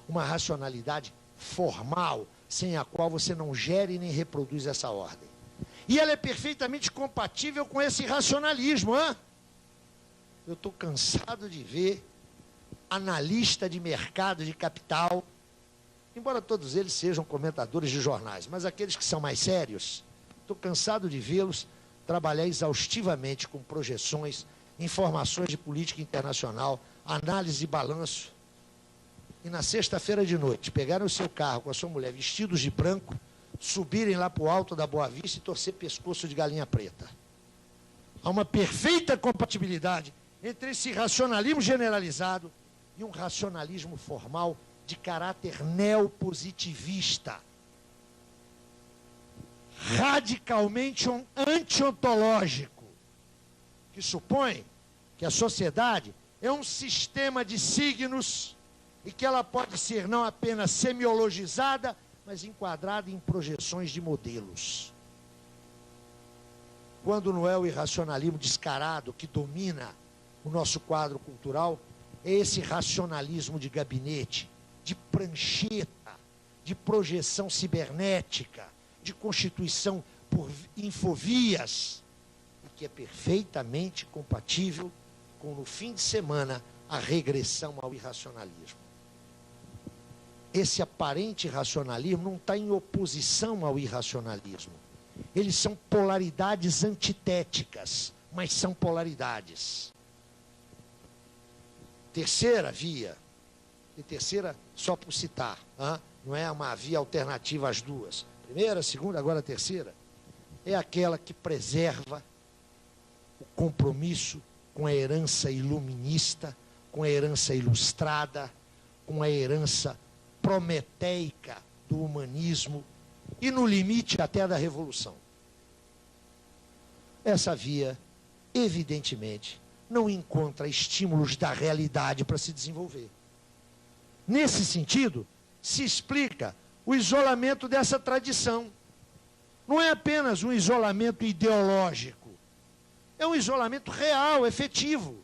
uma racionalidade formal, sem a qual você não gere nem reproduz essa ordem. E ela é perfeitamente compatível com esse racionalismo. Eu estou cansado de ver analista de mercado de capital, embora todos eles sejam comentadores de jornais, mas aqueles que são mais sérios, estou cansado de vê-los trabalhar exaustivamente com projeções, informações de política internacional, análise e balanço. E na sexta-feira de noite, pegaram o seu carro com a sua mulher vestidos de branco, subirem lá para o alto da Boa Vista e torcer pescoço de galinha preta. Há uma perfeita compatibilidade entre esse racionalismo generalizado e um racionalismo formal de caráter neopositivista, radicalmente antiontológico, que supõe que a sociedade é um sistema de signos e que ela pode ser não apenas semiologizada, mas enquadrada em projeções de modelos. Quando não é o irracionalismo descarado que domina o nosso quadro cultural, é esse racionalismo de gabinete, de prancheta, de projeção cibernética, de constituição por infovias, e que é perfeitamente compatível com, no fim de semana, a regressão ao irracionalismo. Esse aparente racionalismo não está em oposição ao irracionalismo. Eles são polaridades antitéticas, mas são polaridades. Terceira via, e terceira só por citar, não é uma via alternativa às duas. Primeira, segunda, agora a terceira, é aquela que preserva o compromisso com a herança iluminista, com a herança ilustrada, com a herança prometeica do humanismo e, no limite, até da revolução. Essa via, evidentemente, não encontra estímulos da realidade para se desenvolver. Nesse sentido, se explica o isolamento dessa tradição. Não é apenas um isolamento ideológico, é um isolamento real, efetivo.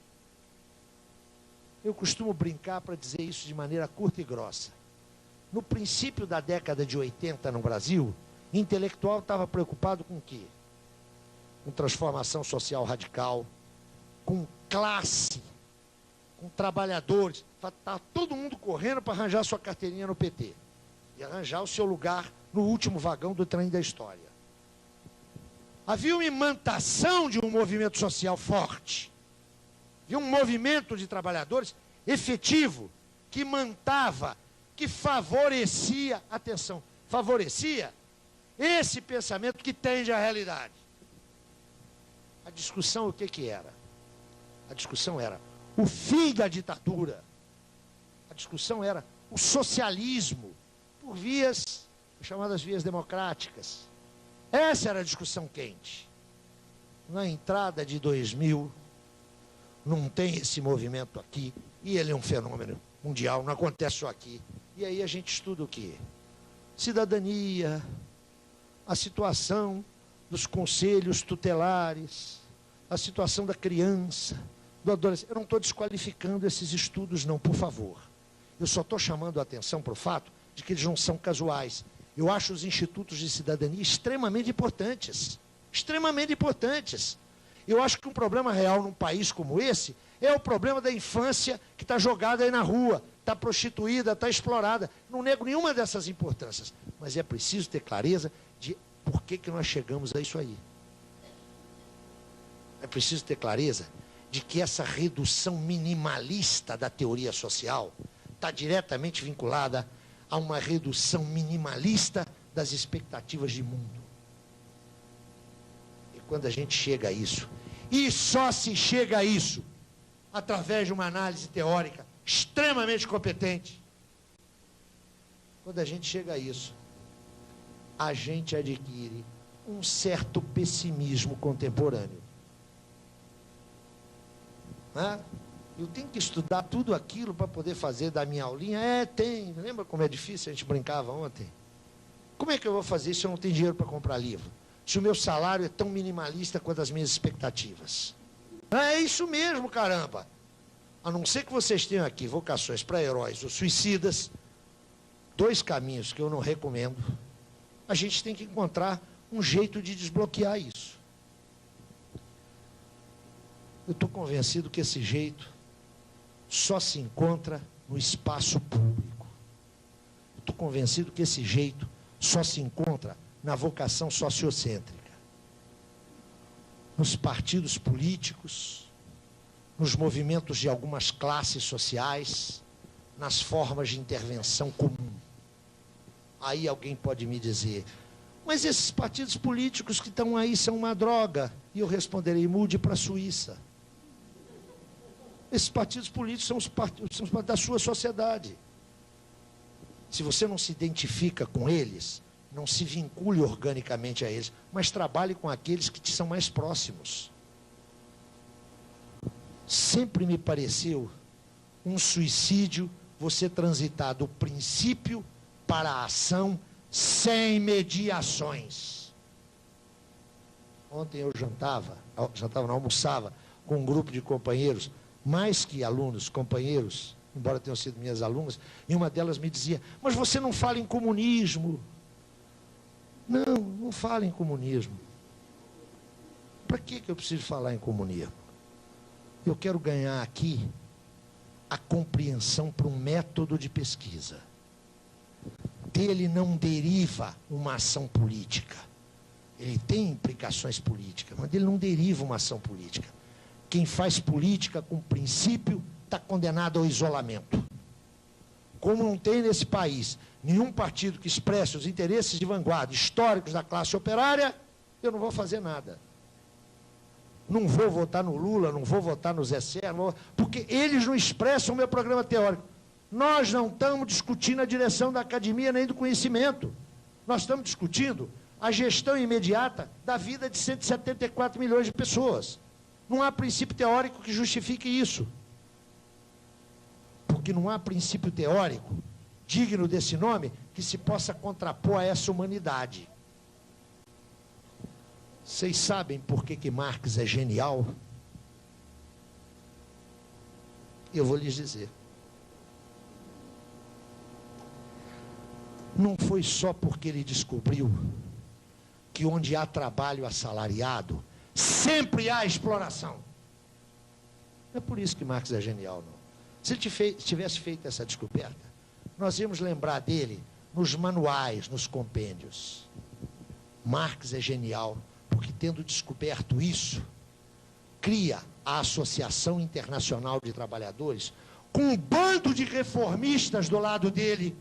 Eu costumo brincar para dizer isso de maneira curta e grossa. No princípio da década de 80 no Brasil, intelectual estava preocupado com o quê? Com transformação social radical, com classe, com trabalhadores. Está todo mundo correndo para arranjar sua carteirinha no PT e arranjar o seu lugar no último vagão do trem da história. Havia uma imantação de um movimento social forte. Havia um movimento de trabalhadores efetivo que imantava, que favorecia, atenção, favorecia esse pensamento que tende à realidade. A discussão o que era? A discussão era o fim da ditadura. A discussão era o socialismo por vias, chamadas vias democráticas. Essa era a discussão quente. Na entrada de 2000, não tem esse movimento aqui, e ele é um fenômeno mundial, não acontece só aqui. E aí a gente estuda o quê? Cidadania, a situação dos conselhos tutelares, a situação da criança, do adolescente. Eu não estou desqualificando esses estudos, não, por favor. Eu só estou chamando a atenção para o fato de que eles não são casuais. Eu acho os institutos de cidadania extremamente importantes. Extremamente importantes. Eu acho que um problema real num país como esse é o problema da infância que está jogada aí na rua, está prostituída, está explorada. Não nego nenhuma dessas importâncias, mas é preciso ter clareza de por que nós chegamos a isso aí. É preciso ter clareza de que essa redução minimalista da teoria social está diretamente vinculada a uma redução minimalista das expectativas de mundo. E quando a gente chega a isso, e só se chega a isso através de uma análise teórica extremamente competente, quando a gente chega a isso, a gente adquire um certo pessimismo contemporâneo. Eu tenho que estudar tudo aquilo para poder fazer da minha aulinha? Tem. Lembra como é difícil? A gente brincava ontem. Como é que eu vou fazer se eu não tenho dinheiro para comprar livro? Se o meu salário é tão minimalista quanto as minhas expectativas? É isso mesmo, caramba. A não ser que vocês tenham aqui vocações para heróis ou suicidas, dois caminhos que eu não recomendo. A gente tem que encontrar um jeito de desbloquear isso. Eu estou convencido que esse jeito só se encontra no espaço público. Eu estou convencido que esse jeito só se encontra na vocação sociocêntrica. Nos partidos políticos, nos movimentos de algumas classes sociais, nas formas de intervenção comum. Aí alguém pode me dizer, mas esses partidos políticos que estão aí são uma droga. E eu responderei, mude para a Suíça. Esses partidos políticos são os partidos da sua sociedade. Se você não se identifica com eles, não se vincule organicamente a eles, mas trabalhe com aqueles que te são mais próximos. Sempre me pareceu um suicídio você transitar do princípio para a ação sem mediações. Ontem eu não, almoçava com um grupo de companheiros, mais que alunos, companheiros, embora tenham sido minhas alunas, e uma delas me dizia, mas você não fala em comunismo. Não fala em comunismo. Para que eu preciso falar em comunismo? Eu quero ganhar aqui a compreensão para um método de pesquisa. Dele não deriva uma ação política. Ele tem implicações políticas, mas dele não deriva uma ação política. Quem faz política com princípio está condenado ao isolamento. Como não tem nesse país nenhum partido que expresse os interesses de vanguarda históricos da classe operária, eu não vou fazer nada. Não vou votar no Lula, não vou votar no Zé Serra, porque eles não expressam o meu programa teórico. Nós não estamos discutindo a direção da academia nem do conhecimento. Nós estamos discutindo a gestão imediata da vida de 174 milhões de pessoas. Não há princípio teórico que justifique isso. Porque não há princípio teórico digno desse nome que se possa contrapor a essa humanidade. Vocês sabem por que Marx é genial? Eu vou lhes dizer. Não foi só porque ele descobriu que onde há trabalho assalariado, sempre há exploração. Não é por isso que Marx é genial, não. Se ele tivesse feito essa descoberta, nós íamos lembrar dele nos manuais, nos compêndios. Marx é genial porque, tendo descoberto isso, cria a Associação Internacional de Trabalhadores com um bando de reformistas do lado dele.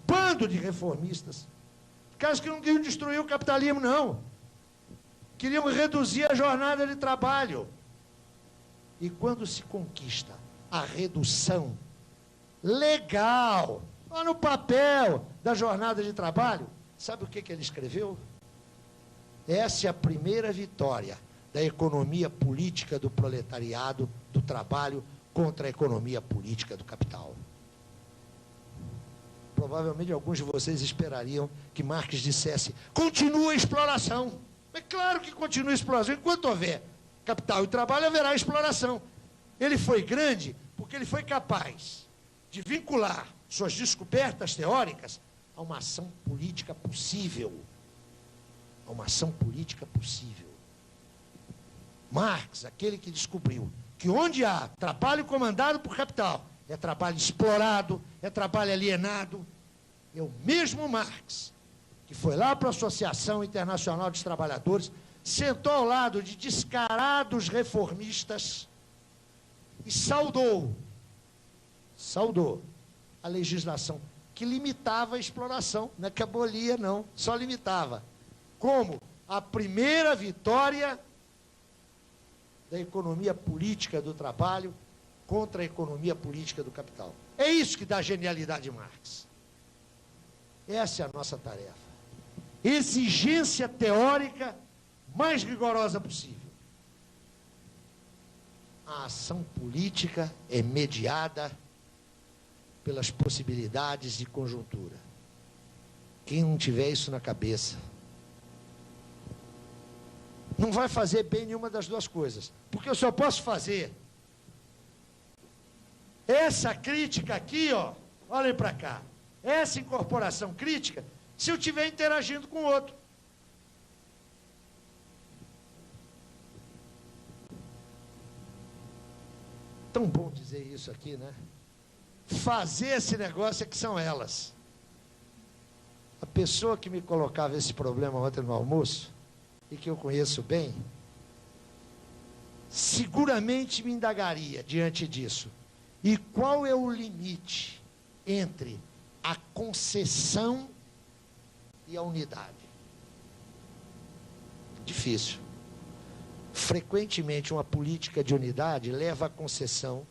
Bando de reformistas. Caras que não queriam destruir o capitalismo, não. Queriam reduzir a jornada de trabalho. E quando se conquista a redução legal, lá no papel da jornada de trabalho, sabe o que ele escreveu? Essa é a primeira vitória da economia política do proletariado, do trabalho, contra a economia política do capital. Provavelmente alguns de vocês esperariam que Marx dissesse: continua a exploração. É claro que continua a exploração. Enquanto houver capital e trabalho, haverá exploração. Ele foi grande porque ele foi capaz de vincular suas descobertas teóricas a uma ação política possível. A uma ação política possível. Marx, aquele que descobriu que onde há trabalho comandado por capital, é trabalho explorado, é trabalho alienado. É o mesmo Marx que foi lá para a Associação Internacional dos Trabalhadores, sentou ao lado de descarados reformistas e saudou a legislação que limitava a exploração, não é que abolia não, só limitava, como a primeira vitória da economia política do trabalho contra a economia política do capital. É isso que dá a genialidade de Marx. Essa é a nossa tarefa. Exigência teórica mais rigorosa possível. A ação política é mediada pelas possibilidades de conjuntura. Quem não tiver isso na cabeça não vai fazer bem nenhuma das duas coisas. Porque eu só posso fazer essa crítica aqui, ó, olhem para cá, essa incorporação crítica, se eu estiver interagindo com o outro. Tão bom dizer isso aqui, né? Fazer esse negócio é que são elas. A pessoa que me colocava esse problema ontem no almoço, e que eu conheço bem, seguramente me indagaria diante disso. E qual é o limite entre a concessão e a unidade? Difícil. Frequentemente uma política de unidade leva à concessão.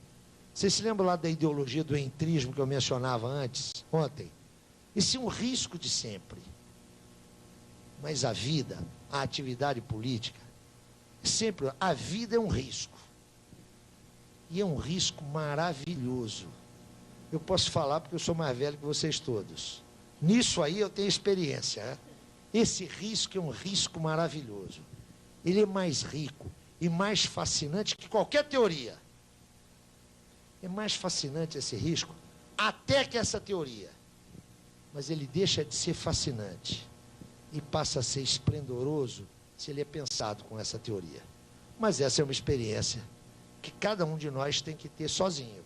Vocês se lembram lá da ideologia do entrismo que eu mencionava ontem? Esse é um risco de sempre. Mas a vida, a atividade política, sempre, a vida é um risco. E é um risco maravilhoso. Eu posso falar porque eu sou mais velho que vocês todos. Nisso aí eu tenho experiência. Né? Esse risco é um risco maravilhoso. Ele é mais rico e mais fascinante que qualquer teoria. É mais fascinante esse risco até que essa teoria. Mas ele deixa de ser fascinante e passa a ser esplendoroso se ele é pensado com essa teoria. Mas essa é uma experiência que cada um de nós tem que ter sozinho.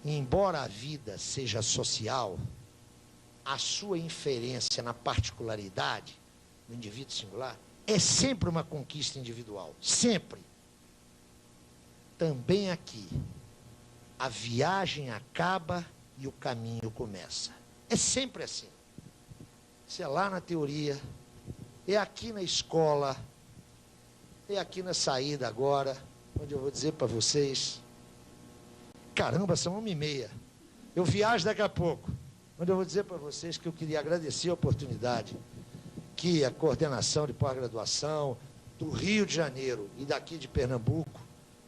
E embora a vida seja social, a sua inferência na particularidade do indivíduo singular é sempre uma conquista individual, sempre. Também aqui, a viagem acaba e o caminho começa. É sempre assim. Isso é lá na teoria, é aqui na escola, é aqui na saída agora, onde eu vou dizer para vocês, caramba, são 1h30, eu viajo daqui a pouco, onde eu vou dizer para vocês que eu queria agradecer a oportunidade que a coordenação de pós-graduação do Rio de Janeiro e daqui de Pernambuco,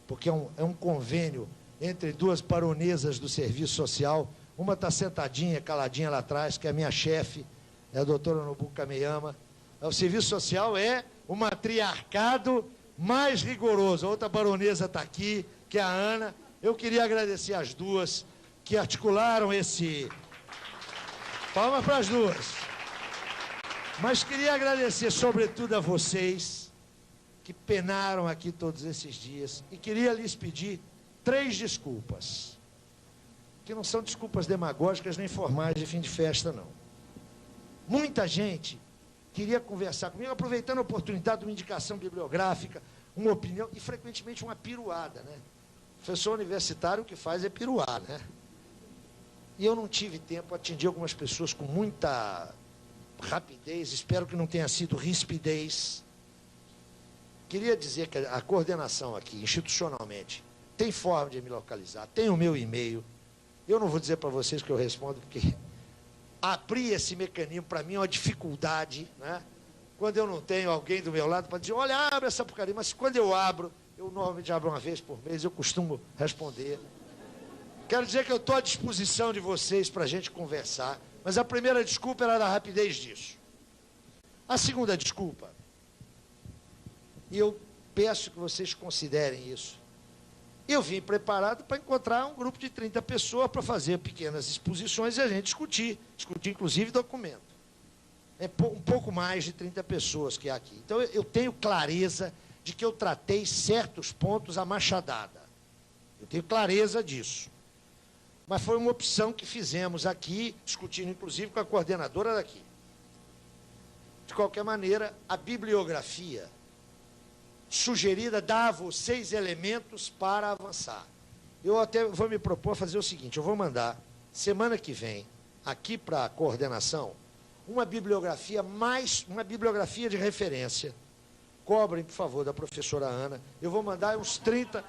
porque é um convênio entre duas baronesas do serviço social, uma está sentadinha, caladinha lá atrás, que é a minha chefe, é a doutora Nobuko Kameyama. O serviço social é o matriarcado mais rigoroso. A outra baronesa está aqui, que é a Ana. Eu queria agradecer as duas que articularam esse... Palmas para as duas. Mas queria agradecer, sobretudo, a vocês que penaram aqui todos esses dias. E queria lhes pedir 3 desculpas. Que não são desculpas demagógicas nem formais de fim de festa, não. Muita gente queria conversar comigo, aproveitando a oportunidade de uma indicação bibliográfica, uma opinião, e frequentemente uma piruada, né? O professor universitário o que faz é piruar, né? E eu não tive tempo, atendi algumas pessoas com muita rapidez, espero que não tenha sido rispidez. Queria dizer que a coordenação aqui, institucionalmente, tem forma de me localizar, tem o meu e-mail. Eu não vou dizer para vocês que eu respondo, porque abrir esse mecanismo, para mim, é uma dificuldade, né? Quando eu não tenho alguém do meu lado para dizer, olha, abre essa porcaria, mas quando eu abro, eu normalmente abro uma vez por mês, eu costumo responder. Quero dizer que eu estou à disposição de vocês para a gente conversar, mas a primeira desculpa era da rapidez disso. A segunda desculpa, e eu peço que vocês considerem isso, eu vim preparado para encontrar um grupo de 30 pessoas para fazer pequenas exposições e a gente discutir inclusive documento. É um pouco mais de 30 pessoas que há aqui. Então eu tenho clareza de que eu tratei certos pontos à machadada. Eu tenho clareza disso. Mas foi uma opção que fizemos aqui, discutindo inclusive com a coordenadora daqui. De qualquer maneira, a bibliografia sugerida dá a vocês elementos para avançar. Eu até vou me propor a fazer o seguinte, eu vou mandar, semana que vem, aqui para a coordenação, uma bibliografia de referência. Cobrem, por favor, da professora Ana. Eu vou mandar uns 30...